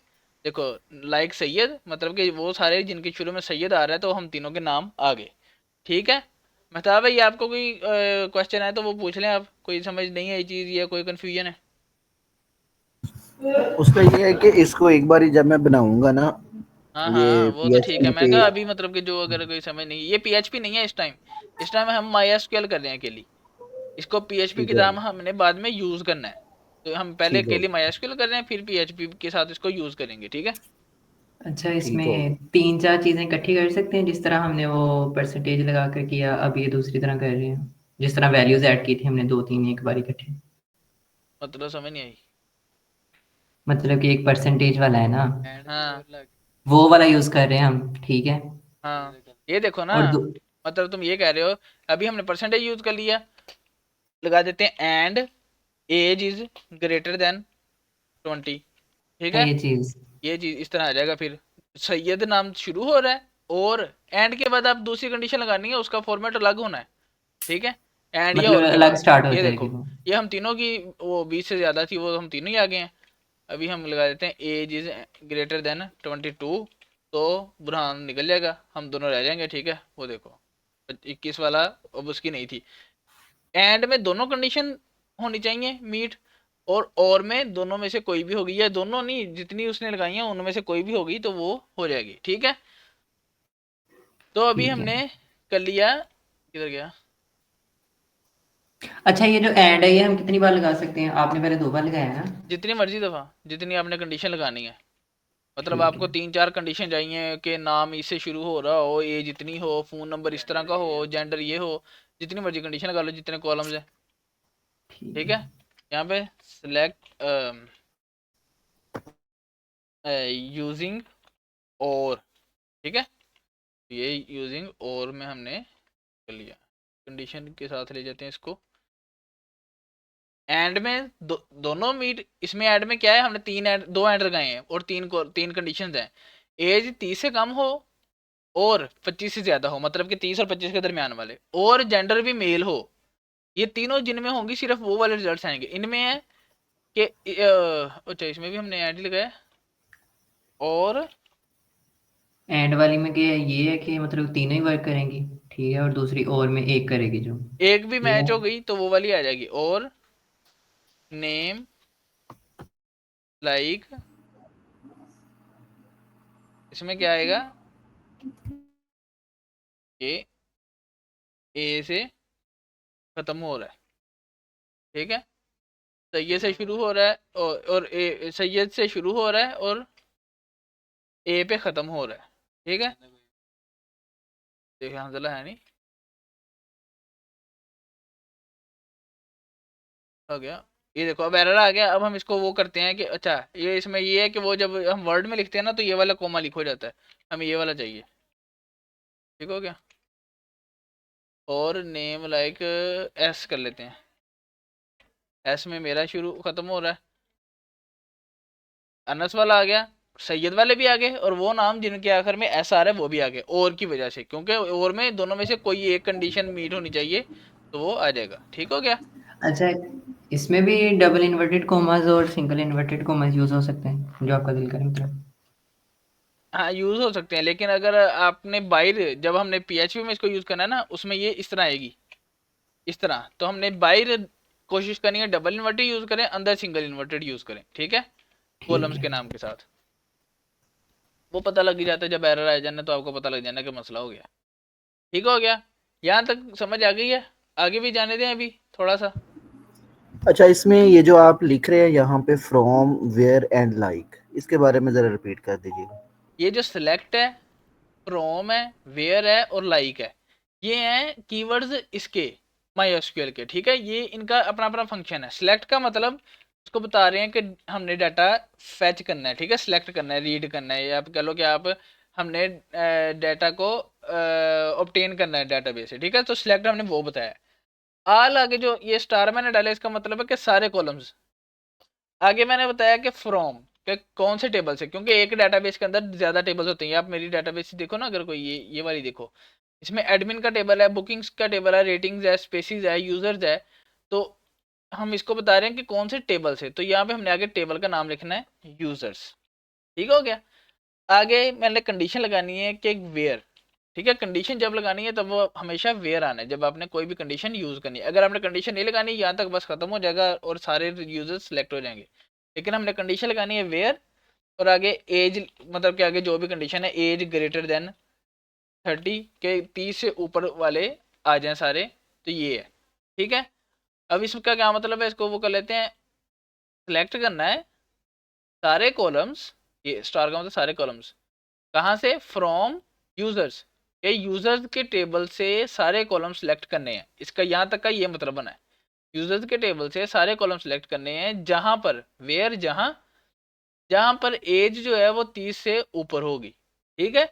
देखो लाइक सैयद मतलब कि वो सारे जिनके शुरू में सैयद आ रहा है तो हम तीनों के नाम आ गए, ठीक है। महताब भाई आपको कोई क्वेश्चन है तो वो पूछ लें आप, कोई समझ नहीं है ये चीज़ या कोई कन्फ्यूजन है? उसका ये है कि इसको एक बार जब मैं बनाऊंगा ना, हाँ हाँ ये वो तो ठीक है, पीएचपी मैं पे। कहा अभी मतलब कि जो अगर कोई समझ नहीं, ये पीएचपी नहीं है इस टाइम, इस टाइम हम माईएसक्यूएल कर रहे हैं अकेली, इसको पीएचपी ठीक की है, तरह हमने बाद में यूज़ करना है। तो हम पहले ठीक हो, अकेली माईएसक्यूएल कर रहे हैं, फिर पीएचपी के साथ इसको यूज़ करेंगे, ठीक है। अच्छा, ठीक हो। इसमें 3-4 चीज़ें इकट्ठी कर सकते हैं जिस तरह हमने वो परसेंटेज लगा कर किया, अब ये दूसरी तरह कर रहे हैं, जिस तरह वैल्यूज ऐड की थी हमने 2-3 एक बार इकट्ठे। मतलब समझ नहीं आई। मतलब कि एक परसेंटेज वाला है ना, एंड हाँ लग वो वाला यूज़ कर रहे हैं हम, ठीक है। हाँ ये देखो ना, और दो, मतलब तुम ये कह रहे हो, अभी हमने परसेंटेज यूज़ कर लिया, लगा देते हैं and age is greater than 20, ठीक है, ये चीज़, ये चीज़ इस तरह आ जाएगा। फिर सैयद नाम शुरू हो रहा है और एंड के बाद आप दूसरी कंडीशन लगानी है, उसका फॉर्मेट अलग होना है, ठीक है, एंड या मतलब और के अलग बाद। स्टार्ट हो ये जाएगी देखो वो। ये हम तीनों की वो 20 से ज़्यादा थी, वो हम तीनों ही आ गए हैं। अभी हम लगा देते हैं एज इज ग्रेटर देन 22, तो बुरहान निकल जाएगा, हम दोनों रह जाएंगे, ठीक है। वो देखो 21 वाला अब उसकी नहीं थी। एंड में दोनों कंडीशन होनी चाहिए मीट, और में दोनों में से कोई भी होगी, या दोनों नहीं जितनी उसने लगाई हैं उनमें से कोई भी होगी तो वो हो जाएगी, ठीक है। तो अभी ठीक है। हमने कर लिया, किधर गया, अच्छा, ये जो एंड है ये हम कितनी बार लगा सकते हैं? आपने पहले 2 बार लगाया है ना? जितनी मर्जी दफ़ा, जितनी आपने कंडीशन लगानी है। मतलब ठीक आपको है। 3-4 कंडीशन चाहिए कि नाम इससे शुरू हो रहा हो, एज इतनी हो, फ़ोन नंबर इस तरह का हो, जेंडर ये हो, जितनी मर्जी कंडीशन लगा लो, जितने कॉलम्स हैं, ठीक ठीक है। है। यहाँ पे सिलेक्ट यूजिंग और, ठीक है, ये यूजिंग और में हमने कर लिया, कंडीशन के साथ ले जाते हैं इसको। एंड में दोनों मीट, इसमें एंड में क्या है, हमने 2 एंड लगाए हैं और 3 कंडीशन हैं। एज 30 से कम हो और 25 से ज़्यादा हो, मतलब कि 30 और 25 के दरमियान वाले, और जेंडर भी मेल हो, ये तीनों जिनमें होंगी सिर्फ वो वाले रिजल्ट्स आएंगे। इनमें है कि अच्छा इसमें भी हमने ऐड लगाया, और एंड वाली में क्या है, ये है कि मतलब तीनों ही वर्क करेंगी, ठीक है, और दूसरी और में एक करेगी जो। एक भी मैच हो गई तो वो वाली आ जाएगी। और नेम लाइक, इसमें क्या आएगा कि ए से खत्म हो रहा है, ठीक है। सैयद से शुरू हो रहा है और सैयद से शुरू हो रहा है और ए पे खत्म हो रहा है, ठीक है। देखिए हमजला है नहीं, हो गया। ये देखो अब एरर आ गया। अब हम इसको वो करते हैं कि अच्छा ये इसमें ये है कि वो जब हम वर्ड में लिखते हैं ना तो ये वाला कोमा लिखो जाता है, हमें ये वाला चाहिए, ठीक हो गया। और नेम लाइक एस कर लेते हैं, एस में मेरा शुरू खत्म हो रहा है। अनस वाला आ गया, सैयद वाले भी आ गए, और वो नाम जिनके आखिर में एस आ रहा है वो भी आ गए, और की वजह से, क्योंकि और में दोनों में से कोई एक कंडीशन मीट होनी चाहिए तो वो आ जाएगा, ठीक हो गया। अच्छा, इसमें भी डबल इन्वर्टेड कोमास और सिंगल इन्वर्टेड कोमास यूज हो सकते हैं, जो आपका दिल करे मतलब। हाँ यूज हो सकते हैं, लेकिन अगर आपने बाहर जब हमने पीएचपी में इसको यूज करना है ना, उसमें ये इस तरह आएगी, इस तरह। तो हमने बाहर कोशिश करनी है डबल इन्वर्टेड यूज करें, अंदर सिंगल इन्वर्टेड यूज करें, ठीक है, ठीक कॉलम्स है। के नाम के साथ। वो पता लग ही जाता है जब एरर आ जाना, तो आपको पता लग जाना कि मसला हो गया, ठीक हो गया। यहाँ तक समझ आ गई है, आगे भी जाने दें अभी थोड़ा सा। अच्छा, इसमें ये जो आप लिख रहे हैं यहाँ पे फ्रॉम, वेयर एंड लाइक, इसके बारे में जरा रिपीट कर दीजिएगा। ये जो सिलेक्ट है, फ्रॉम है, वेयर है और लाइक है, ये हैं कीवर्ड्स इसके MySQL के, ठीक है। ये इनका अपना अपना फंक्शन है। सिलेक्ट का मतलब उसको बता रहे हैं कि हमने डाटा फैच करना है, ठीक है, सिलेक्ट करना है, रीड करना है, या आप कह लो कि आप हमने डाटा को ऑब्टेन करना है डाटाबेस से, ठीक है। तो सिलेक्ट हमने वो बताया। आल आगे जो ये स्टार मैंने डाला, इसका मतलब है कि सारे कॉलम्स। आगे मैंने बताया कि फ्रॉम कि कौन से टेबल से, क्योंकि एक डाटाबेस के अंदर ज्यादा टेबल्स होते हैं। आप मेरी डाटाबेस देखो ना, अगर कोई ये वाली देखो, इसमें एडमिन का टेबल है, बुकिंग्स का टेबल है, रेटिंग्स है, स्पेसिस है, यूजर्स है। तो हम इसको बता रहे हैं कि कौन से टेबल से, तो यहाँ पे हमने आगे टेबल का नाम लिखना है यूजर्स, ठीक हो गया। आगे मैंने कंडीशन लगानी है कि वेयर, ठीक है। कंडीशन जब लगानी है तब वो हमेशा वेयर आना है, जब आपने कोई भी कंडीशन यूज करनी है। अगर आपने कंडीशन नहीं लगानी, यहाँ तक बस खत्म हो जाएगा और सारे यूजर्स सेलेक्ट हो जाएंगे। लेकिन हमने कंडीशन लगानी है वेयर, और आगे एज, मतलब कि आगे जो भी कंडीशन है, एज ग्रेटर देन 30 के 30 से ऊपर वाले आ जाएं सारे, तो ये है, ठीक है। अब इसका क्या मतलब है, इसको वो कर लेते हैं। सेलेक्ट करना है सारे कॉलम्स, ये स्टार का मतलब सारे कॉलम्स, कहाँ से, फ्रॉम यूजर्स, ये यूजर्स के टेबल से सारे कॉलम सेलेक्ट करने हैं। इसका यहाँ तक का ये मतलब बना है, यूजर्स के टेबल से सारे कॉलम सेलेक्ट करने हैं, जहां पर वेयर, जहां जहां पर एज जो है वो 30 से ऊपर होगी, ठीक है।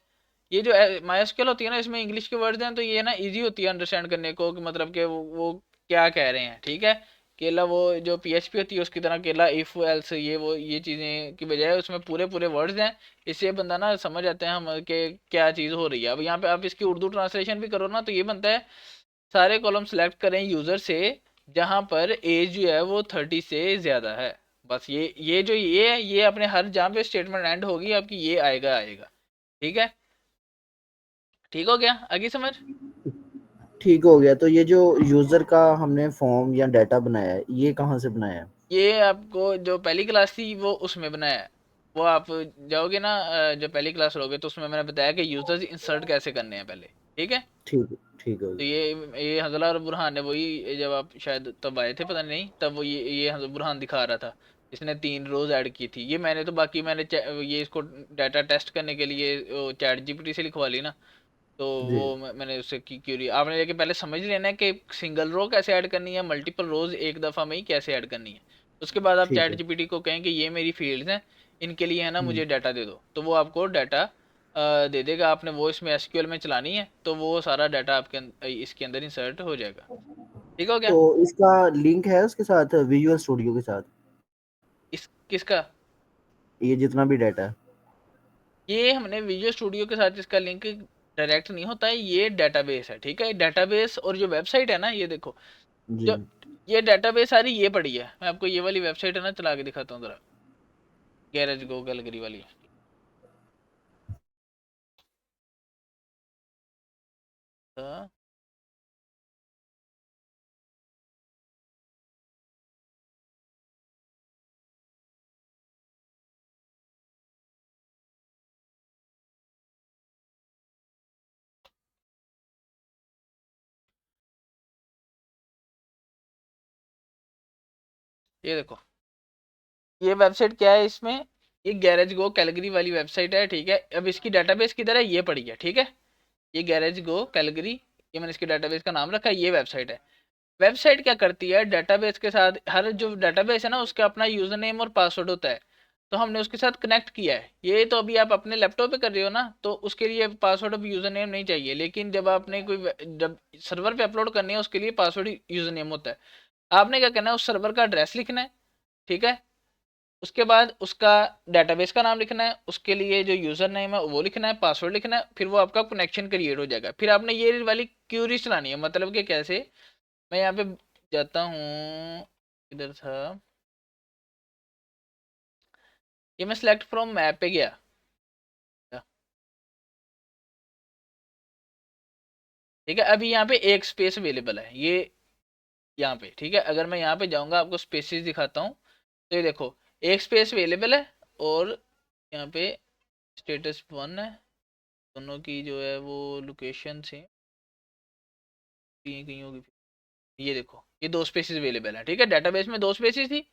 ये जो MySQL होती है ना, इसमें इंग्लिश के वर्ड्स हैं, तो ये ना इजी होती है अंडरस्टैंड करने को, कि मतलब कि वो क्या कह रहे हैं, ठीक है। केला वो जो PHP होती है उसकी तरह केला, इफ एल्स, ये चीज़ें की बजाय उसमें पूरे पूरे वर्ड्स हैं। इससे बंदा ना समझ आते हैं हम कि क्या चीज़ हो रही है। अब यहाँ पे आप इसकी उर्दू ट्रांसलेशन भी करो ना, तो ये बनता है सारे कॉलम सेलेक्ट करें यूज़र से जहाँ पर एज जो है वो 30 से ज़्यादा है। बस ये जो ये है, ये अपने हर जहाँ पे स्टेटमेंट एंड होगी आपकी, ये आएगा आएगा, ठीक है। ठीक हो गया, आगे समझ। ठीक हो गया। तो ये जो यूजर का हमने फॉर्म या डाटा बनाया है, ये कहाँ से बनाया है? ये आपको जो पहली क्लास थी वो उसमें बनाया है। वो आप जाओगे ना, जो पहली क्लास लोगे तो उसमें मैंने बताया कि यूजर्स इंसर्ट कैसे करने हैं पहले, ठीक है। ठीक, ठीक हो तो गया। ये हजला और बुरहान ने वही, जब आप शायद तब आए थे पता नहीं, तब वो ये बुरहान दिखा रहा था। इसने 3 रोज ऐड की थी। ये मैंने तो बाकी मैंने ये इसको डाटा टेस्ट करने के लिए चैट जीपीटी से लिखवा ली ना, तो जी, वो मैंने उससे की क्यूरी। आपने लेकिन पहले समझ लेना है कि सिंगल रो कैसे ऐड करनी है, मल्टीपल रोज एक दफ़ा में ही कैसे ऐड करनी है। उसके बाद आप ठीक चैट है। जीपीटी को कहें कि ये मेरी फील्ड्स हैं, इनके लिए है ना हुँ, मुझे डाटा दे दो, तो वो आपको डाटा दे देगा। आपने वो इसमें एसक्यूएल में चलानी है, तो वो सारा डाटा आपके इसके अंदर इंसर्ट हो जाएगा, ठीक हो तो गया। इसका लिंक है उसके साथ, विजुअल स्टूडियो के साथ? इस किसका, ये जितना भी डाटा है? ये हमने विजुअल स्टूडियो के साथ इसका लिंक डायरेक्ट नहीं होता है, ये डाटाबेस है, ठीक है। डाटाबेस और जो वेबसाइट है ना, ये देखो, जी। जो ये डाटाबेस सारी ये पड़ी है। मैं आपको ये वाली वेबसाइट है ना चला के दिखाता हूँ जरा, गैरेज गो गैलरी वाली। था। ये देखो, ये वेबसाइट क्या है, इसमें ये गैरेज गो कैलगरी वाली वेबसाइट है, ठीक है। अब इसकी डाटाबेस किधर है, ये पड़ी है, ठीक है। ये गैरेज गो कैलगरी, ये मैंने इसके डाटाबेस का नाम रखा है, ये वेबसाइट है। वेबसाइट क्या करती है, डाटाबेस के साथ, हर जो डाटाबेस है ना उसका अपना यूजर नेम और पासवर्ड होता है, तो हमने उसके साथ कनेक्ट किया है। ये तो अभी आप अपने लैपटॉप पे कर रहे हो ना, तो उसके लिए पासवर्ड और यूजर नेम नहीं चाहिए, लेकिन जब आपने जब सर्वर पे अपलोड करनी है उसके लिए पासवर्ड यूजर नेम होता है। आपने क्या करना है, उस सर्वर का एड्रेस लिखना है, ठीक है। उसके बाद उसका डाटाबेस का नाम लिखना है, उसके लिए जो यूज़र नेम है वो लिखना है, पासवर्ड लिखना है, फिर वो आपका कनेक्शन क्रिएट हो जाएगा। फिर आपने ये वाली क्यूरी चलानी है, मतलब कि कैसे, मैं यहाँ पे जाता हूँ, इधर था, ये मैं सिलेक्ट फ्रॉम मैप पे गया, ठीक है। अभी यहाँ पे एक स्पेस अवेलेबल है, ये यहाँ पे, ठीक है। अगर मैं यहाँ पे जाऊँगा, आपको स्पेसिस दिखाता हूँ, तो ये देखो एक स्पेस अवेलेबल है, और यहाँ पे स्टेटस 1 है, दोनों की जो है वो लोकेशन से कहीं होगी। ये देखो, ये 2 स्पेसिस अवेलेबल है, ठीक है। डाटाबेस में 2 स्पेसिस थी,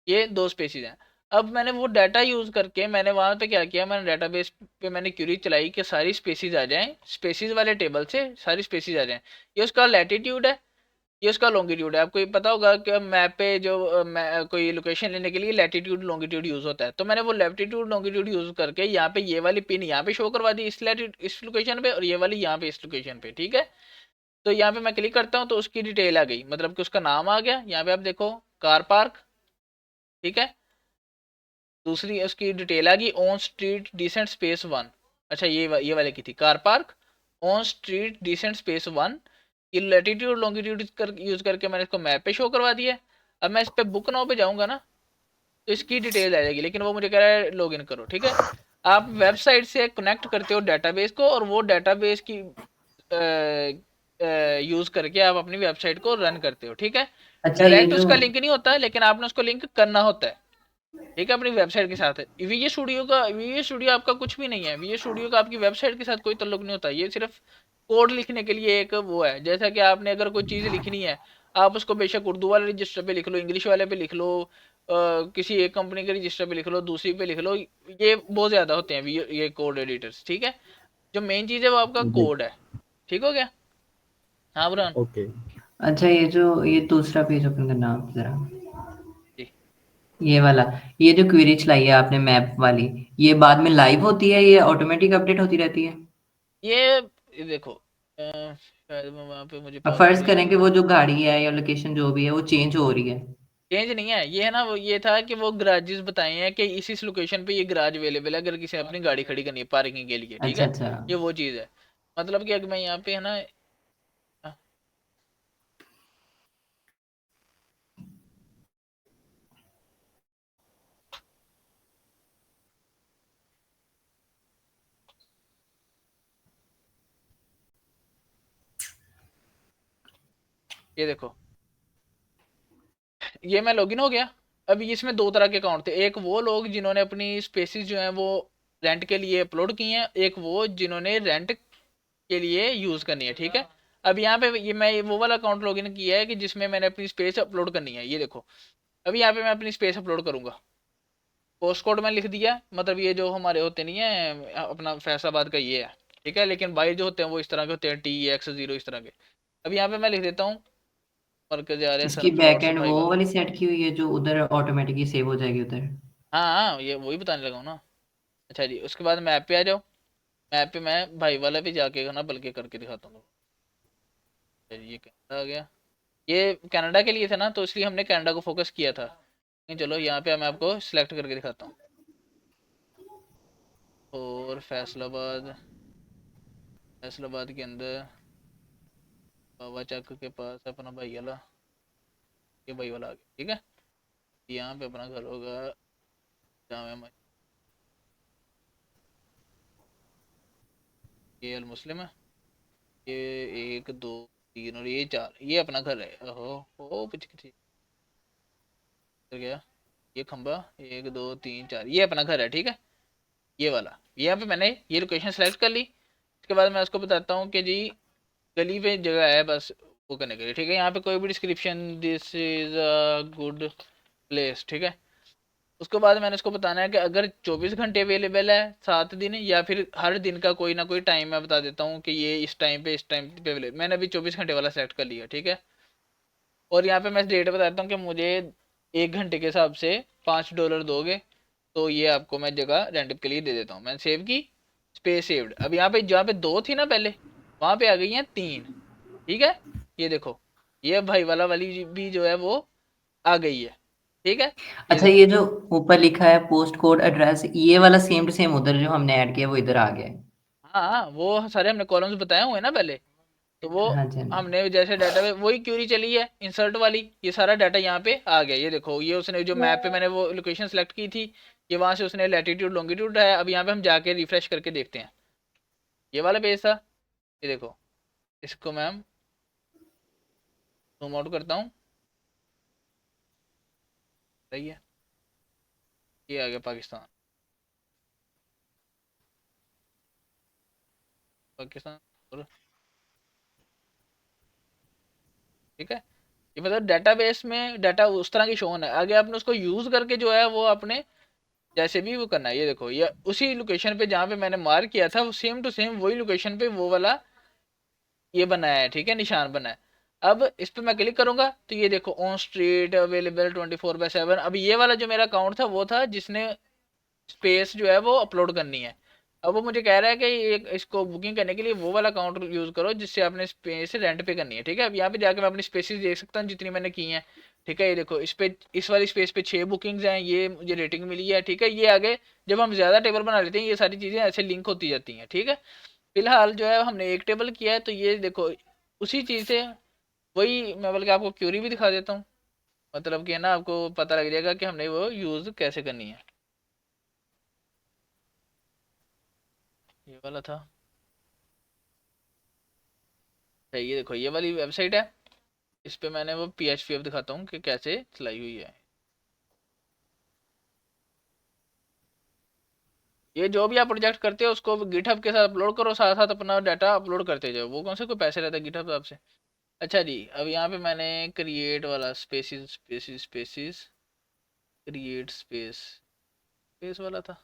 ये 2 स्पेसिस हैं। अब मैंने वो डाटा यूज़ करके मैंने वहाँ पे क्या किया, मैंने डाटाबेस पे मैंने क्यूरी चलाई कि सारी स्पेसिस आ जाएं, स्पेसिस वाले टेबल से सारी स्पेसिस आ जाएं। ये उसका लैटिट्यूड है, ये उसका लॉन्गिट्यूड है। आपको ये पता होगा कि मैप पे जो कोई लोकेशन लेने के लिए लैटिट्यूड लॉन्गिट्यूड यूज़ होता है, तो मैंने वो लैटिट्यूड लॉन्गिट्यूड यूज़ करके यहाँ पे ये वाली पिन यहाँ पे शो करवा दी, इस लोकेशन पे, और ये वाली यहाँ पे इस लोकेशन पे, ठीक है। तो यहाँ पे मैं क्लिक करता हूँ तो उसकी डिटेल आ गई, मतलब कि उसका नाम आ गया। यहाँ पे आप देखो कार पार्क, ठीक है। दूसरी उसकी डिटेल आ गई, ऑन स्ट्रीट डिसेंट स्पेस 1। अच्छा, ये वाले की थी, car park on street decent space 1। ये लैटिट्यूड लॉन्गिट्यूड यूज करके मैंने इसको मैप पे शो करवा दिया। अब मैं इस पे बुक नाउ पे जाऊंगा ना, तो इसकी डिटेल आ जाएगी, लेकिन वो मुझे कह रहा है लॉग इन करो, ठीक है। आप वेबसाइट से कनेक्ट करते हो डाटाबेस को, और वो डाटाबेस की यूज करके आप अपनी वेबसाइट को रन करते हो, ठीक है। अच्छा ये डायरेक्ट जो उसका लिंक नहीं होता है, लेकिन आपने उसको लिंक करना होता है, ठीक है, अपनी वेबसाइट के साथ। वीए स्टूडियो आपका कुछ भी नहीं है, वीए स्टूडियो का आपकी वेबसाइट के साथ कोई ताल्लुक नहीं होता। ये सिर्फ कोड लिखने के लिए एक वो है, जैसा कि आपने अगर कोई चीज़ लिखनी है, आप उसको बेशक उर्दू वाले रजिस्टर पे लिख लो, इंग्लिश वाले पे लिख लो, किसी एक कंपनी के रजिस्टर पे लिख लो, दूसरी पे लिख लो, ये बहुत ज़्यादा होते हैं ये कोड एडिटर्स, ठीक है। जो मेन चीज़ है वो आपका जी। कोड है, ठीक हो गया। हाँ बुरहान ओके। अच्छा ये दूसरा पेज ओपन करना आप जरा, जी। ये वाला, ये जो क्वेरी चलाई है आपने मैप वाली, ये बाद में लाइव होती है, ये ऑटोमेटिक अपडेट होती रहती है? ये देखो, शायद मैं वहाँ पे, मुझे अब फर्ज पासवर्ड करें याद कि है। वो जो गाड़ी है या लोकेशन जो भी है वो चेंज हो रही है। चेंज नहीं है, ये है ना, वो ये था कि वो गराजेस बताए हैं कि इस लोकेशन पे ये गराज अवेलेबल है, अगर किसी ने अपनी गाड़ी खड़ी करनी है पार्किंग के लिए, ठीक अच्छा है। अच्छा। ये वो चीज़ है, मतलब कि अगर मैं यहाँ पे है ना, हाँ, ये देखो, ये मैं लॉगिन हो गया। अभी इसमें 2 तरह के अकाउंट थे, एक वो लोग जिन्होंने अपनी स्पेसिस जो है वो रेंट के लिए अपलोड की हैं, एक वो जिन्होंने रेंट के लिए यूज़ करनी है, ठीक है। अब यहाँ पे ये मैं वो वाला अकाउंट लॉगिन किया है कि जिसमें मैंने अपनी स्पेस अपलोड करनी है, ये देखो। अभी यहाँ पे मैं अपनी स्पेस अपलोड करूंगा, पोस्ट कोड में लिख दिया, मतलब ये जो हमारे होते नहीं है अपना फैसलाबाद का ये है, ठीक है। लेकिन बाई जो होते हैं वो इस तरह के होते हैं, TX0 इस तरह के। अब यहाँ पे मैं लिख देता हूँ मरकज आ रहे हैं इसकी सनम बैक स्लॉट्स एंड भाई वो वाला। वाली सेट की हुई है जो उधर ऑटोमेटिकली सेव हो जाएगी उधर? हाँ हाँ, ये वही बताने लगा हूँ ना। अच्छा जी, उसके बाद मैप पे आ जाओ। मैप पे मैं भाई वाला भी जाके ना बल्कि करके दिखाता हूँ। अच्छा जी, ये कनाडा आ गया, ये कनाडा के लिए था ना, तो इसलिए हमने कनाडा को फोकस किया था। नहीं, चलो यहाँ पे मैं आपको सिलेक्ट करके दिखाता हूँ। और फैसलाबाद, फैसलाबाद के अंदर बाबा चक के पास अपना भाई वाला, ये भाई वाला आ गया, ठीक है। यहाँ पे अपना घर होगा जामे मस्जिद, ये अल मुस्लिम है, ये 1 2 3 और ये 4, ये अपना घर है। ओहो पीछे ठीक गया। ये खंबा 1 2 3 4, ये अपना घर है, ठीक है। ये वाला, यहाँ पे मैंने ये लोकेशन सेलेक्ट कर ली। इसके बाद मैं उसको बताता हूँ कि जी गली पे जगह है बस वो करने के लिए, ठीक है। यहाँ पे कोई भी description, this is a good place, ठीक है। उसके बाद मैंने उसको बताना है कि अगर 24 घंटे अवेलेबल है 7 दिन, या फिर हर दिन का कोई ना कोई टाइम मैं बता देता हूँ कि ये इस टाइम पे अवेलेबल। मैंने अभी 24 घंटे वाला सेलेक्ट कर लिया, ठीक है। और यहाँ पे मैं डेट बता देता हूँ कि मुझे 1 घंटे के हिसाब से $5 दोगे तो ये आपको मैं जगह रेंट के लिए दे देता हूँ। मैंने सेव की, स्पेस सेव्ड। अब यहाँ पे जहाँ पे 2 थी ना पहले, वहाँ पे आ गई हैं 3, ठीक है। ये देखो, ये भाई वाला वाली भी जो है वो आ गई है, ठीक है। ये अच्छा, ये जो ऊपर लिखा है पोस्ट कोड एड्रेस, ये वाला सेम टू सेम उधर जो हमने ऐड किया वो इधर आ गया है। हाँ, वो सारे हमने कॉलम्स बताए हुए हैं ना पहले, तो वो हाँ जी, हाँ जी। हमने जैसे डाटा में वही क्यूरी चली है इंसर्ट वाली, ये सारा डाटा यहाँ पे आ गया। ये देखो, ये उसने जो मैप पे मैंने वो लोकेशन सेलेक्ट की थी, ये वहां से उसने लैटिट्यूड लॉन्गिट्यूड है। अब यहाँ पे हम जाके रिफ्रेश करके देखते हैं। ये वाला पेज था, ये देखो, इसको मैं जूम आउट करता हूँ, सही है। ये आ गया पाकिस्तान, पाकिस्तान और ठीक है। ये मतलब डाटाबेस में डाटा उस तरह की शो होना है। आगे आपने उसको यूज करके जो है वो अपने जैसे भी वो करना है। ये देखो, ये उसी लोकेशन पे जहाँ पे मैंने मार्क किया था वो सेम टू सेम वही लोकेशन पे वो वाला ये बनाया है, ठीक है, निशान बनाया है। अब इस पे मैं क्लिक करूंगा तो ये देखो, ऑन स्ट्रीट अवेलेबल 24/7। अब ये वाला जो मेरा अकाउंट था वो था जिसने स्पेस जो है वो अपलोड करनी है। अब वो मुझे कह रहा है कि ये इसको बुकिंग करने के लिए वो वाला अकाउंट यूज करो जिससे आपने स्पेस रेंट पे करनी है, ठीक है। अब यहाँ पे जाके मैं अपनी स्पेसेस देख सकता हूँ जितनी मैंने की हैं, ठीक है। ये देखो, इस पे इस वाली स्पेस पे 6 बुकिंग्स हैं, ये मुझे रेटिंग मिली है, ठीक है। ये आगे जब हम ज्यादा टेबल बना लेते हैं ये सारी चीजें ऐसे लिंक होती जाती हैं, ठीक है। फिलहाल जो है हमने एक टेबल किया है, तो ये देखो उसी चीज से वही मैं बल्कि आपको क्यूरी भी दिखा देता हूँ, मतलब कि है ना, आपको पता लग जाएगा कि हमने वो यूज कैसे करनी है। ये वाला था, ये देखो, ये वाली वेबसाइट है। इस पे मैंने वो PHP दिखाता हूँ कि कैसे चलाई हुई है। ये जो भी आप प्रोजेक्ट करते हो उसको गिटहब के साथ अपलोड करो, साथ साथ अपना डाटा अपलोड करते जाओ। वो कौन से कोई पैसे रहता है गिटहब आपसे। अच्छा जी, अब यहाँ पे मैंने क्रिएट वाला spaces spaces spaces create space space वाला था।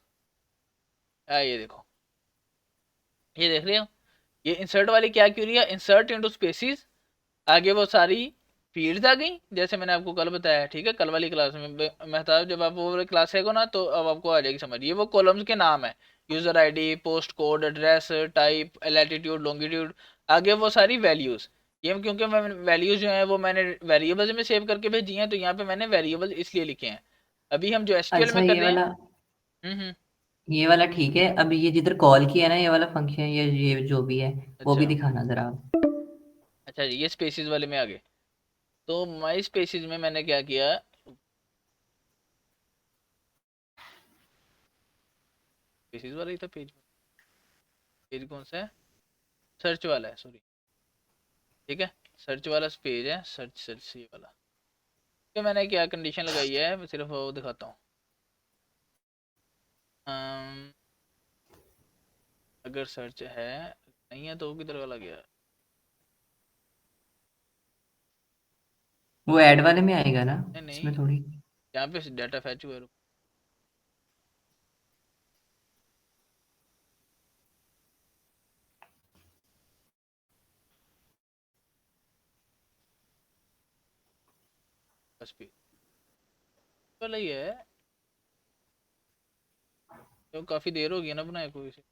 ये देखो, ये देख रहे हो, ये इंसर्ट वाली क्या क्यूरी है, इंसर्ट इनटू स्पेसिस। आगे वो सारी फील्ड्स आ गई जैसे मैंने आपको कल बताया, ठीक है। कल वाली क्लास में मेहताब जब आप वो वाली क्लास है ना तो अब आपको आ जाएगी समझ। ये वो कॉलम्स के नाम है, user ID, post code, address, type, latitude, longitude. आगे वो सारी वैल्यूज, ये क्योंकि मैं वैल्यूज जो है वो मैंने वेरिएबल्स में सेव करके भेजी हैं, तो यहाँ पे मैंने वेरिएबल इसलिए लिखे हैं। अभी हम जो SQL अच्छा, में कर रहे हैं। हम्म। ये वाला ठीक है। अभी ये जिधर कॉल किया ना, ये वाला फंक्शन, ये जो भी है वो भी अच्छा दिखाना जरा आप। अच्छा जी, ये स्पेसिस वाले में आ गए। तो माई स्पेसिस में मैंने क्या किया, स्पेसिस वाला ही था पेज। पेज कौन सा है, सर्च वाला है, सॉरी, ठीक है। सर्च वाला पेज है, सर्च सर्च ये वाला। तो मैंने क्या कंडीशन लगाई है, मैं सिर्फ वो दिखाता हूँ। अगर सर्च है नहीं है तो किधर वाला गया। वो ऐड वाले में आएगा ना, नहीं नहीं, इसमें थोड़ी। यहाँ पे डाटा फैच हुआ है, बस पेज वाला ही है। तो काफ़ी देर हो गई ना बनाए कोई से।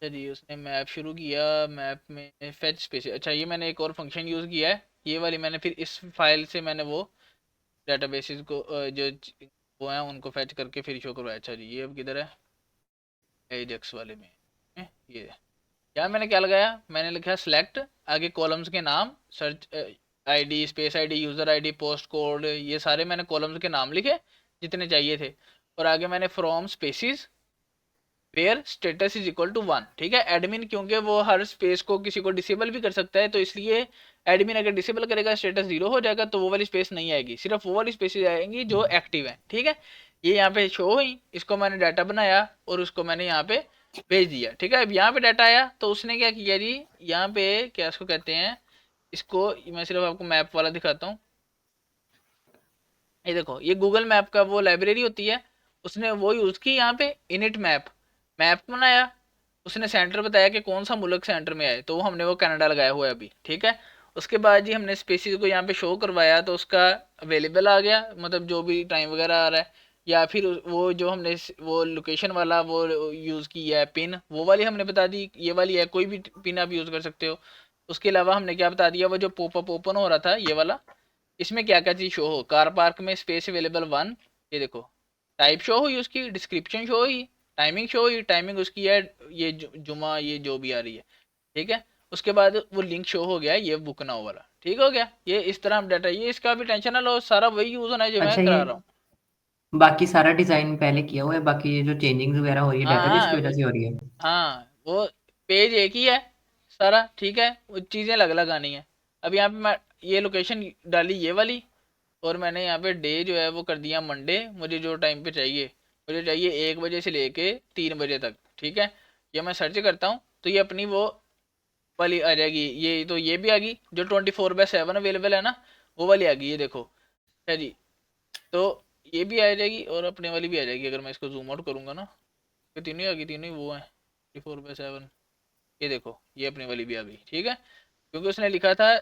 अच्छा जी, उसने मैप शुरू किया, मैप में फेच स्पेस। अच्छा, ये मैंने एक और फंक्शन यूज़ किया है, ये वाली मैंने फिर इस फाइल से मैंने वो डाटाबेसेस को जो वो हैं उनको फैच करके फिर शो करवाया। अच्छा जी, ये अब किधर है, एजेक्स वाले में ये यहाँ मैंने क्या लगाया, मैंने लिखा सेलेक्ट, आगे कॉलम्स के नाम, search ID, space ID, user ID, post code, ये सारे मैंने कॉलम्स के नाम लिखे जितने चाहिए थे। और आगे मैंने from spaces, where status is equal to 1। ठीक है, एडमिन क्योंकि वो हर स्पेस को किसी को डिसेबल भी कर सकता है, तो इसलिए एडमिन अगर डिसेबल करेगा स्टेटस 0 हो जाएगा, तो वो वाली स्पेस नहीं आएगी, सिर्फ वो वाली स्पेसेस आएंगी जो एक्टिव है। ठीक है, ये यहाँ पे शो हुई, इसको मैंने डाटा बनाया और उसको मैंने यहाँ पे भेज दिया। ठीक है, अब यहाँ पे डाटा आया तो उसने क्या किया जी, यहाँ पे क्या इसको कहते हैं, इसको मैं सिर्फ आपको मैप वाला दिखाता हूँ। ये देखो, ये गूगल मैप का वो लाइब्रेरी होती है, उसने वो यूज़ की यहाँ पे इनिट मैप, मैप बनाया, उसने सेंटर बताया कि कौन सा मुल्क सेंटर में आए, तो हमने वो कनाडा लगाया हुआ है अभी। ठीक है, उसके बाद जी हमने स्पेसिस को यहाँ पे शो करवाया, तो उसका अवेलेबल आ गया, मतलब जो भी टाइम वगैरह आ रहा है, या फिर वो जो हमने वो लोकेशन वाला वो यूज़ की है पिन, वो वाली हमने बता दी, ये वाली है, कोई भी पिन आप यूज़ कर सकते हो। उसके अलावा हमने क्या बता दिया, वो जो पॉपअप ओपन हो रहा था ये वाला, इसमें क्या क्या चीज़ शो हो, कार पार्क में स्पेस अवेलेबल 1, ये देखो टाइप शो हुई, उसकी डिस्क्रिप्शन शो हुई, टाइमिंग शो हुई, टाइमिंग उसकी है ये जुमा ये जो भी आ रही है। ठीक है, उसके बाद वो लिंक शो हो गया, ये बुक नाउ वाला। ठीक हो गया, ये इस तरह हम डाटा, ये इसका भी टेंशन ना लो, सारा वही यूज़ होना है जो मैं अच्छा, करा ये रहा हूँ। बाकी सारा डिज़ाइन पहले किया हुआ है, बाकी ये जो चेंजिंग्स वगैरह हो रही है हाँ डेटाबेस हाँ की वजह से हो रही है? हाँ, वो पेज एक ही है सारा। ठीक है, वो चीज़ें अलग अलग आनी है। अब यहाँ पे मैं ये लोकेशन डाली ये वाली, और मैंने यहाँ पे डे जो है वो कर दिया मंडे, मुझे जो टाइम पे चाहिए, मुझे चाहिए 1 बजे से लेके 3 बजे तक। ठीक है, ये मैं सर्च करता हूँ तो ये अपनी वो वाली आ जाएगी, ये तो ये भी आ गई जो 24/7 अवेलेबल है ना, वो वाली आ गई, ये देखो है जी। तो ये भी आ जाएगी और अपने वाली भी आ जाएगी, अगर मैं इसको जूम आउट करूँगा ना, तो तीनों ही आ गई, तीनों ही वो हैं 24/7। ये देखो, ये अपने वाली भी आ गई। ठीक है, क्योंकि उसने लिखा था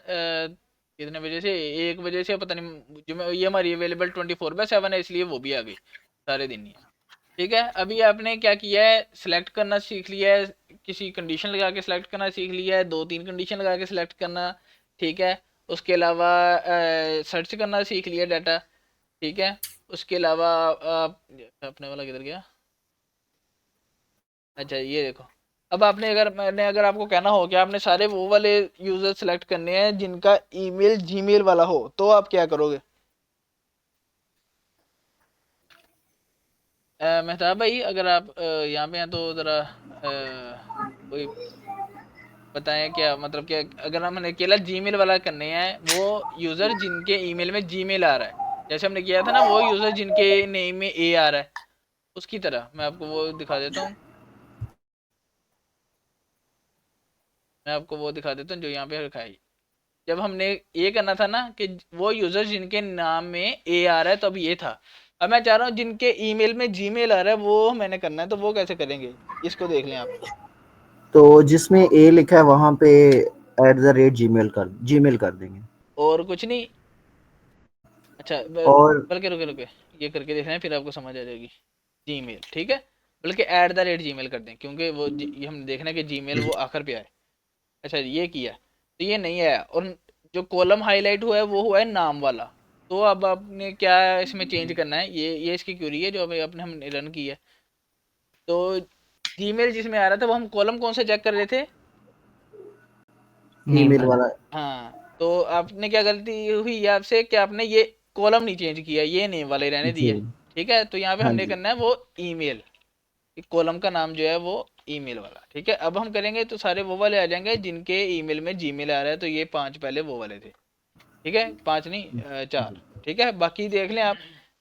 कितने बजे से, 1 बजे से, पता नहीं जो मैं, ये हमारी अवेलेबल 24/7 है, इसलिए वो भी आ गई सारे दिन ही। ठीक है, अभी आपने क्या किया है, सिलेक्ट करना सीख लिया है, किसी कंडीशन लगा के सिलेक्ट करना सीख लिया है, 2-3 कंडीशन लगा के सिलेक्ट करना। ठीक है, उसके अलावा सर्च करना सीख लिया डाटा। ठीक है, उसके अलावा अपने वाला किधर गया, अच्छा ये देखो, अब आपने अगर आपको कहना हो कि आपने सारे वो वाले यूज़र सेलेक्ट करने हैं जिनका ईमेल जीमेल वाला हो, तो आप क्या करोगे? मेहताब भाई, अगर आप यहाँ पे हैं तो ज़रा कोई बताएं, क्या मतलब, क्या अगर हमने अकेला जीमेल वाला करने हैं, वो यूज़र जिनके ईमेल में जीमेल आ रहा है, जैसे हमने किया था ना, वो यूज़र जिनके नेम में ए आ रहा है, उसकी तरह मैं आपको वो दिखा देता हूँ, मैं आपको वो दिखा देता हूँ जो यहाँ पे रखा है। जब हमने ये करना था ना कि वो यूज़र जिनके नाम में ए आ रहा है, तो अब ये था। अब मैं चाह रहा हूँ जिनके ईमेल में जीमेल आ रहा है वो मैंने करना है, तो वो कैसे करेंगे, इसको देख लें आप। तो जिसमें ए लिखा है वहां पे @gmail कर देंगे। और कुछ नहीं, अच्छा और बल्कि रुके रुके, ये करके देख रहे हैं फिर आपको समझ आ जाएगी। जीमेल, ठीक है, बल्कि @gmail कर दें, क्योंकि वो ये हमने देखना है कि जीमेल वो आखिर पे आए। अच्छा ये किया, तो ये नहीं आया, और जो कॉलम हाईलाइट हुआ है वो हुआ है नाम वाला। तो अब आपने क्या इसमें चेंज करना है, ये इसकी क्यूरी है जो अभी आपने हमने रन की है। तो जीमेल जिसमें आ रहा था वो हम कॉलम कौन सा चेक कर रहे थे, नेम ईमेल वाला। वाला। हाँ, तो आपने क्या गलती हुई है आपसे कि आपने ये कॉलम नहीं चेंज किया, ये नेम वाले रहने जी। दिए। ठीक है, तो यहाँ पे हाँ हमने जी। करना है वो ईमेल, कॉलम का नाम जो है वो ईमेल वाला। ठीक है, अब हम करेंगे तो सारे वो वाले आ जाएंगे जिनके ईमेल में जीमेल आ रहा है, तो ये 5 पहले वो वाले थे। ठीक है, 5 नहीं 4। ठीक है, बाकी देख लें आप,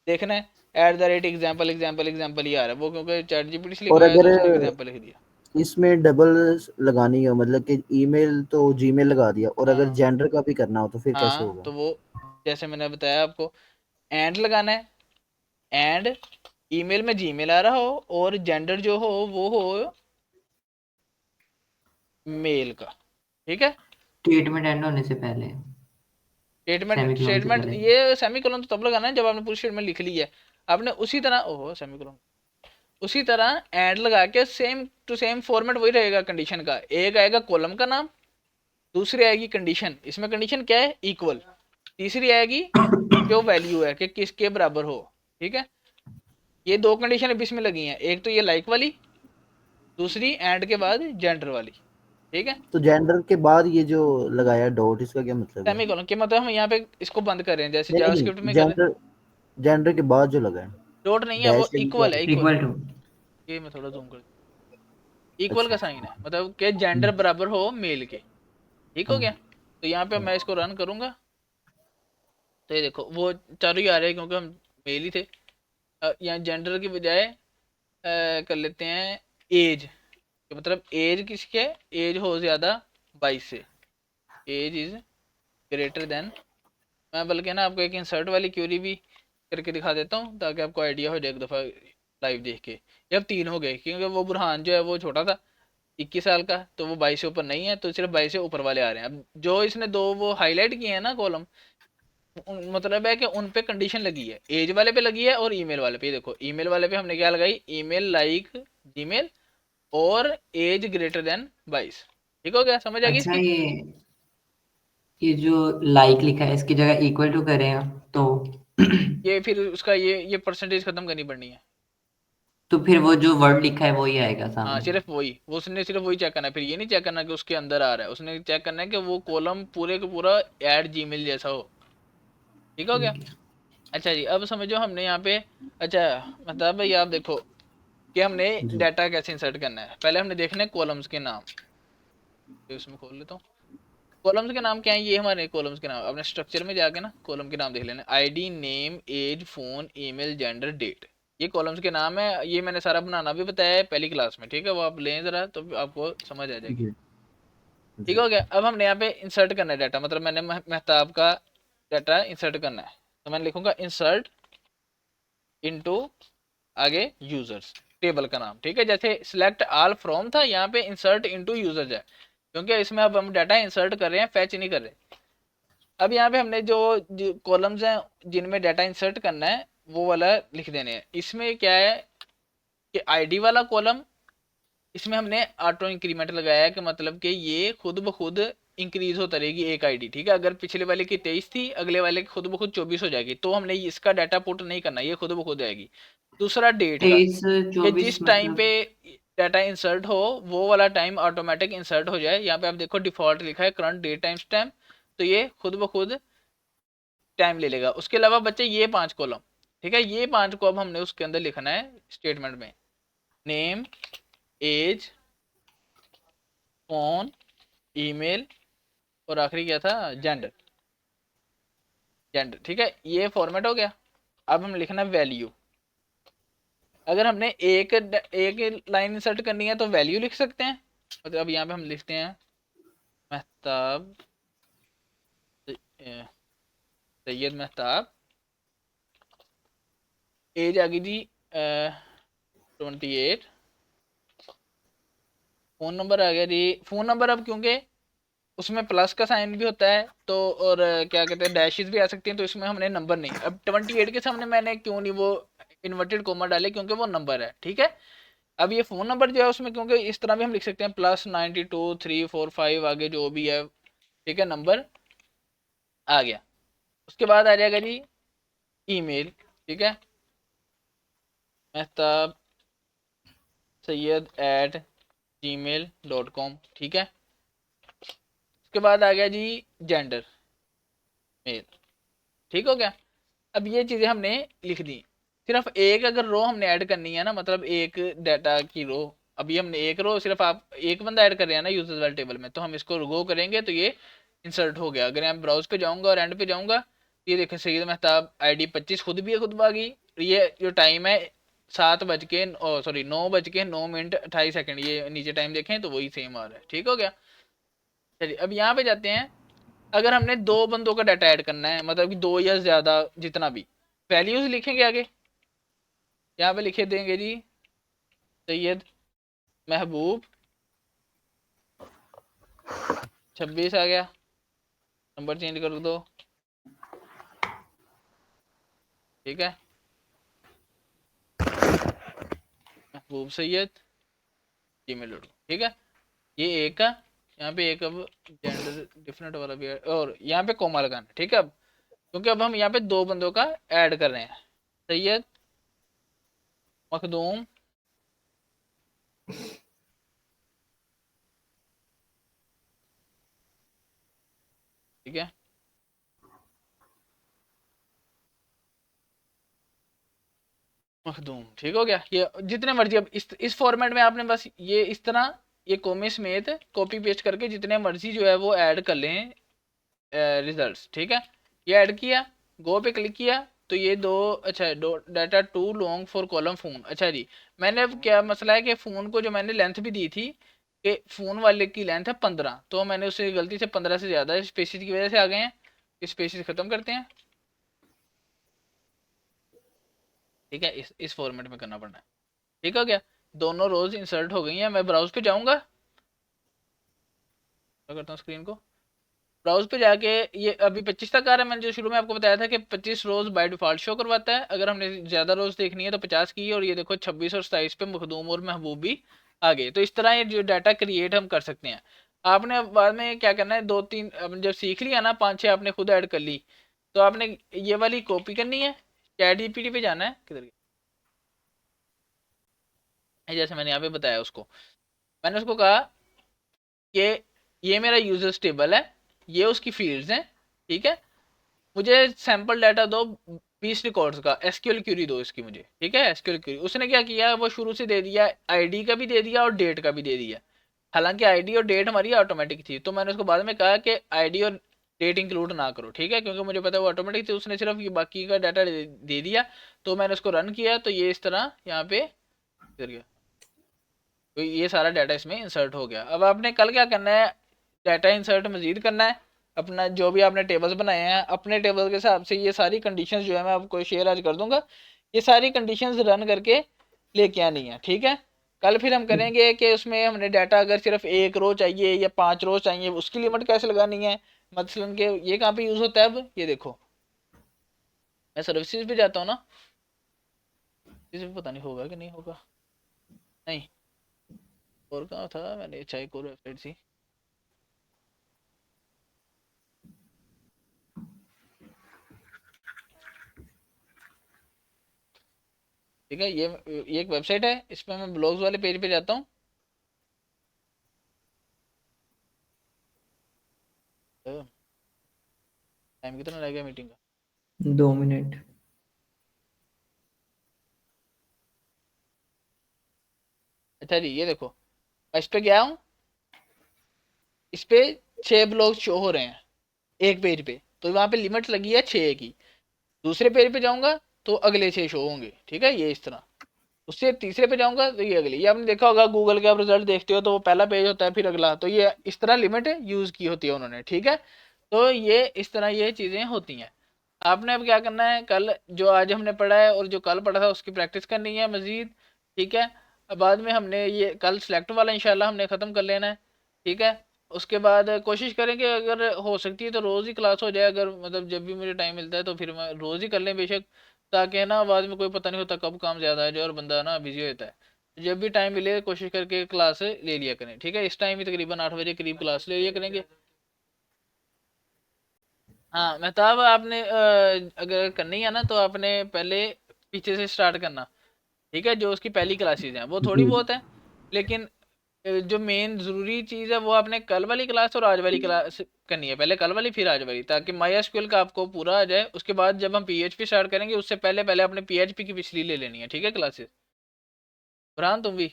देखना है @example एग्जाम्पल एग्जाम्पल ही आ रहा है वो, क्योंकि चैट जीपीटी से और लिखवाया तो अगर उसने एग्जाम्पल लिख दिया। इसमें डबल लगानी हो, मतलब कि ईमेल तो जीमेल लगा दिया, और अगर हाँ जेंडर का भी करना हो तो फिर कैसे हाँ, होगा? तो वो जैसे मैंने बताया आपको, एंड लगाना है, एंड ईमेल में जीमेल आ रहा हो और जेंडर जो हो वो हो मेल का। ठीक है, स्टेटमेंट एंड होने से पहले, स्टेटमेंट सेमीकोलन से स्टेटमेंट पहले। ये सेमीकोलन तो तब लगाना है जब आपने पूरी स्टेटमेंट लिख ली है। आपने उसी तरह, ओहो सेमीकोलन, उसी तरह एंड लगा के सेम टू सेम फॉर्मेट वही रहेगा कंडीशन का, एक आएगा कॉलम का नाम, दूसरी आएगी कंडीशन, इसमें कंडीशन क्या है, इक्वल, तीसरी आएगी जो वैल्यू है कि किसके बराबर हो। ठीक है, ये 2 कंडीशन अब इसमें लगी हैं, एक तो ये लाइक वाली, दूसरी एंड के बाद जेंडर वाली। ठीक है, तो जेंडर के बाद ये जो लगाया डॉट, इसका क्या मतलब है? सेमीकोलन के मतलब हम यहाँ पे इसको बंद कर रहे हैं जैसे नहीं नहीं जावास्क्रिप्ट नहीं, में कर रहे हैं। जेंडर के बाद जो लगाया डॉट नहीं है, वो डैश के नीचे इक्वल वाला। है, इक्वल। Equal to. ये मैं थोड़ा जूम कर, इक्वल का अच्छा साइन है, मतलब कि जेंडर बराबर हो मेल के। ठीक हो हाँ गया। तो यहाँ पे मैं इसको रन करूँगा तो ये देखो वो चारों ही आ रहे हैं क्योंकि हम मेल ही थे। यहाँ जेंडर की बजाय कर लेते हैं एज, मतलब एज किसकी है, एज हो ज़्यादा 22 से, एज इज ग्रेटर देन। मैं बल्कि ना आपको एक इंसर्ट वाली क्यूरी भी करके दिखा देता हूँ ताकि आपको आइडिया हो जाए एक दफ़ा लाइव देख के। ये अब 3 हो गए क्योंकि वो बुरहान जो है वो छोटा था 21 साल का, तो वो 22 से ऊपर नहीं है, तो सिर्फ 22 से ऊपर वाले आ रहे हैं। अब जो इसने दो वो हाईलाइट किए हैं ना कॉलम, मतलब है कि उन पे कंडीशन लगी है, एज वाले पे लगी है और ईमेल वाले पे। देखो ईमेल वाले पे हमने क्या लगाई, ईमेल लाइक जीमेल और एज ग्रेटर देन 22। ठीक हो गया, समझ आ गई अच्छा इसकी। ये जो लाइक लिखा है इसकी जगह इक्वल टू करें तो ये फिर उसका ये परसेंटेज खत्म करनी पड़नी है। तो फिर वो जो वर्ड लिखा है वही आएगा हाँ सामने। सिर्फ वही, वो उसने सिर्फ वही चेक करना है, फिर ये नहीं चेक करना कि उसके अंदर आ रहा है, उसने चेक करना है कि वो कॉलम पूरे का पूरा ऐड जीमेल जैसा हो। ठीक हो गया। ठीक है। अच्छा जी, अब समझो हमने यहाँ पे, अच्छा मतलब भाई आप देखो कि हमने जी डाटा कैसे इंसर्ट करना है। पहले हमने देखना है कॉलम्स के नाम, तो इसमें खोल लेता हूँ। कॉलम्स के नाम क्या है, ये हमारे कॉलम्स के नाम, अपने स्ट्रक्चर में जाके ना कॉलम के नाम देख लेना, ID name age phone email gender date, ये कॉलम्स के नाम है। ये मैंने सारा बनाना भी बताया है पहली क्लास में, ठीक है, वो आप लें ज़रा तो आपको समझ आ जाएगी। जी ठीक जी हो गया। अब हमने यहाँ पे इंसर्ट करना है डाटा, मतलब मैंने महताब का डाटा इंसर्ट करना है, तो मैं लिखूंगा इंसर्ट इनटू आगे यूजर्स, टेबल का नाम। ठीक है, जैसे सिलेक्ट ऑल फ्रॉम था, यहाँ पे इंसर्ट इनटू यूजर्स है क्योंकि इसमें अब हम डाटा इंसर्ट कर रहे हैं, फैच नहीं कर रहे। अब यहाँ पे हमने जो कॉलम्स हैं जिनमें डाटा इंसर्ट करना है वो वाला लिख देने हैं। इसमें क्या है कि आईडी वाला कॉलम, इसमें हमने ऑटो इंक्रीमेंट लगाया है कि मतलब कि ये खुद ब खुद इंक्रीज होता रहेगी एक आईडी। ठीक है, अगर पिछले वाले की 23 थी अगले वाले की खुद ब खुद 24 हो जाएगी, तो हमने इसका डाटा पुट नहीं करना, ये खुद ब खुद आएगी। दूसरा डेट का, 23 कि 24 जिस टाइम पे मतलब डाटा इंसर्ट हो वो वाला टाइम ऑटोमेटिक इंसर्ट हो जाए। यहाँ पे आप देखो डिफॉल्ट लिखा है करंट डेट टाइम स्टैम्प, तो ये खुद ब खुद टाइम ले लेगा। उसके अलावा बच्चे ये 5 कॉलम, ठीक है, ये 5 को अब हमने उसके अंदर लिखना है स्टेटमेंट में, नेम एज फोन ईमेल और आखिरी क्या था, जेंडर। जेंडर, ठीक है, ये फॉर्मेट हो गया। अब हम लिखना वैल्यू। अगर हमने एक लाइन इंसर्ट करनी है तो वैल्यू लिख सकते हैं, मतलब अब यहाँ पे हम लिखते हैं महताब सैयद महताब, एज आ गई जी 28, फ़ोन नंबर आ गया जी। फ़ोन नंबर अब क्योंकि उसमें प्लस का साइन भी होता है तो, और क्या कहते हैं डैशेस भी आ सकती हैं, तो इसमें हमने नंबर नहीं, अब 28 के सामने मैंने क्यों नहीं वो इन्वर्टेड कोमा डाले, क्योंकि वो नंबर है। ठीक है, अब ये फ़ोन नंबर जो है उसमें क्योंकि इस तरह भी हम लिख सकते हैं +92 345 आगे जो भी है, ठीक है, नंबर आ गया। उसके बाद आ जाएगा जी ईमेल। ठीक है, महताब सैयद@gmail.com। ठीक है, उसके बाद आ गया जी जेंडर मेल। ठीक हो गया। अब ये चीज़ें हमने लिख दी। सिर्फ एक अगर रो हमने ऐड करनी है ना, मतलब एक डाटा की रो, अभी हमने एक रो सिर्फ आप एक बंदा ऐड कर रहे हैं ना यूजर्स वाले टेबल में, तो हम इसको गो करेंगे तो ये इंसर्ट हो गया। अगर मैं ब्राउज पे जाऊंगा और एंड पे जाऊंगा तो ये देखें सैयद महताब आईडी 25 खुद भी है, खुद आ गई। ये जो टाइम है 9:09 ये नीचे टाइम देखें तो वही सेम आ रहा है। ठीक हो गया। चलिए अब यहाँ पे जाते हैं। अगर हमने दो बंदों का डाटा ऐड करना है, मतलब कि दो या ज्यादा जितना भी, वैल्यूज लिखेंगे आगे, यहाँ पे लिखे देंगे जी सैयद महबूब 26 आ गया, नंबर चेंज कर दो। ठीक है, महबूब सैयद gmail.com। ठीक है, ये एक का, यहाँ पे एक अब जेंडर डिफरेंट वाला भी है और यहाँ पे कोमा लगाना। ठीक है, अब क्योंकि अब हम यहाँ पे दो बंदों का ऐड कर रहे हैं, सैयद मखदूम ठीक है, मखदूम, ठीक हो गया। ये जितने मर्जी अब इस फॉर्मेट में आपने बस ये इस तरह ये कोमे समेत कॉपी पेस्ट करके जितने मर्जी जो है वो ऐड कर लें रिजल्ट्स, ठीक है। ये ऐड किया, गो पे क्लिक किया तो ये दो, अच्छा दो data too long for column phone. अच्छा जी, मैंने अब क्या मसला है कि फ़ोन को जो मैंने लेंथ भी दी थी कि फ़ोन वाले की लेंथ है 15, तो मैंने उसे गलती से 15 से ज़्यादा स्पेसिस की वजह से आ गए हैं। स्पेसिस ख़त्म करते हैं, ठीक है। इस फॉर्मेट में करना पड़ना है, ठीक हो गया। दोनों रोज इंसर्ट हो गई हैं। मैं ब्राउज पे जाऊंगा, क्या करता हूँ स्क्रीन को, ब्राउज पे जाके ये अभी 25 तक आ रहा है। मैंने जो शुरू में आपको बताया था कि 25 रोज बाय डिफॉल्ट शो करवाता है। अगर हमने ज़्यादा रोज देखनी है तो 50 की है, और ये देखो 26 और 27 पे मखदूम और महबूब भी आ गए। तो इस तरह ये जो डाटा क्रिएट हम कर सकते हैं। आपने अब बाद में क्या करना है, 2-3 जब सीख लिया ना, 5-6 आपने खुद ऐड कर ली, तो आपने ये वाली कॉपी करनी है, चैट जीपीटी पे जाना है, किधर गया, जैसे मैंने यहाँ पे बताया उसको, मैंने उसको कहा कि ये मेरा यूजर्स टेबल है, ये उसकी फील्ड्स हैं, ठीक है। मुझे सैंपल डाटा दो 20 रिकॉर्ड्स का, एसक्यूएल क्यूरी दो इसकी मुझे, ठीक है। एसक्यूएल क्यूरी उसने क्या किया, वो शुरू से दे दिया, आईडी का भी दे दिया और डेट का भी दे दिया। हालांकि आईडी और डेट हमारी ऑटोमेटिक थी, तो मैंने उसको बाद में कहा कि आईडी और डेट इंक्लूड ना करो, ठीक है, क्योंकि मुझे पता है वो ऑटोमेटिक थी। उसने सिर्फ ये बाकी का डाटा दे दिया, तो मैंने उसको रन किया तो ये इस तरह यहाँ पे कर गया, तो ये सारा डाटा इसमें इंसर्ट हो गया। अब आपने कल क्या करना है, डाटा इंसर्ट मजीद करना है। अपना जो भी आपने टेबल्स बनाए हैं, अपने टेबल के हिसाब से ये सारी कंडीशंस जो है मैं आपको शेयर आज कर दूंगा। ये सारी कंडीशंस रन करके लेके आनी है, ठीक है। कल फिर हम करेंगे कि उसमें हमने डाटा अगर सिर्फ 1 रो चाहिए या 5 रो चाहिए, उसकी लिमिट कैसे लगानी है। मसलन के ये कहाँ पे यूज़ होता है, अब ये देखो, मैं सर्विसेज पे जाता हूँ ना, इसे पता नहीं होगा कि नहीं होगा, नहीं और कहाँ था मैंने, अच्छा एक और वेबसाइट थी, ठीक है। ये एक वेबसाइट है, इस पर मैं ब्लॉग्स वाले पेज पे जाता हूँ। टाइम कितना लग गया मीटिंग का, 2 मिनट। अच्छा जी ये देखो, मैं इस पे गया हूँ, इस पे 6 ब्लॉग शो हो रहे हैं एक पेज पे, तो वहाँ पे लिमिट लगी है 6 की। दूसरे पेज पे जाऊंगा तो अगले 6 शो होंगे, ठीक है, ये इस तरह। उससे तीसरे पे जाऊंगा तो ये अगली, ये आपने देखा होगा गूगल के आप रिजल्ट देखते हो तो वो पहला पेज होता है फिर अगला, तो ये इस तरह लिमिट यूज की होती है उन्होंने, ठीक है। तो ये इस तरह ये चीजें होती हैं। आपने अब क्या करना है, कल जो आज हमने पढ़ा है और जो कल पढ़ा था उसकी प्रैक्टिस करनी है मजीद, ठीक है। अब बाद में हमने ये कल सेलेक्ट वाला इंशाल्लाह हमने ख़त्म कर लेना है, ठीक है। उसके बाद कोशिश करेंगे अगर हो सकती है तो रोज़ ही क्लास हो जाए, अगर मतलब जब भी मुझे टाइम मिलता है तो फिर मैं रोज़ ही कर लें बेशक, ताकि ना बाद में कोई पता नहीं होता कब काम ज़्यादा है जो, और बंदा ना बिजी होता है। जब भी टाइम मिले कोशिश करके क्लास ले लिया करें, ठीक है। इस टाइम ही तकरीबन 8 बजे करीब क्लास ले लिया करेंगे। हाँ मेहताब, आपने अगर करनी है ना तो आपने पहले पीछे से स्टार्ट करना, ठीक है। जो उसकी पहली क्लासेज हैं वो थोड़ी जी बहुत है, लेकिन जो मेन ज़रूरी चीज़ है वो आपने कल वाली क्लास और आज वाली क्लास करनी है, पहले कल वाली फिर आज वाली, ताकि माई एसक्यूएल का आपको पूरा आ जाए। उसके बाद जब हम पीएचपी स्टार्ट करेंगे उससे पहले पहले आपने पीएचपी की पिछली ले लेनी है, ठीक है, क्लासेस। फरहान तुम भी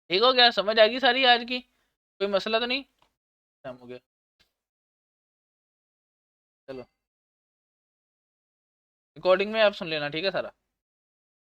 ठीक हो गया, समझ आ गई सारी आज की, कोई मसला तो नहीं, काम हो गया, चलो रिकॉर्डिंग में आप सुन लेना, ठीक है सारा।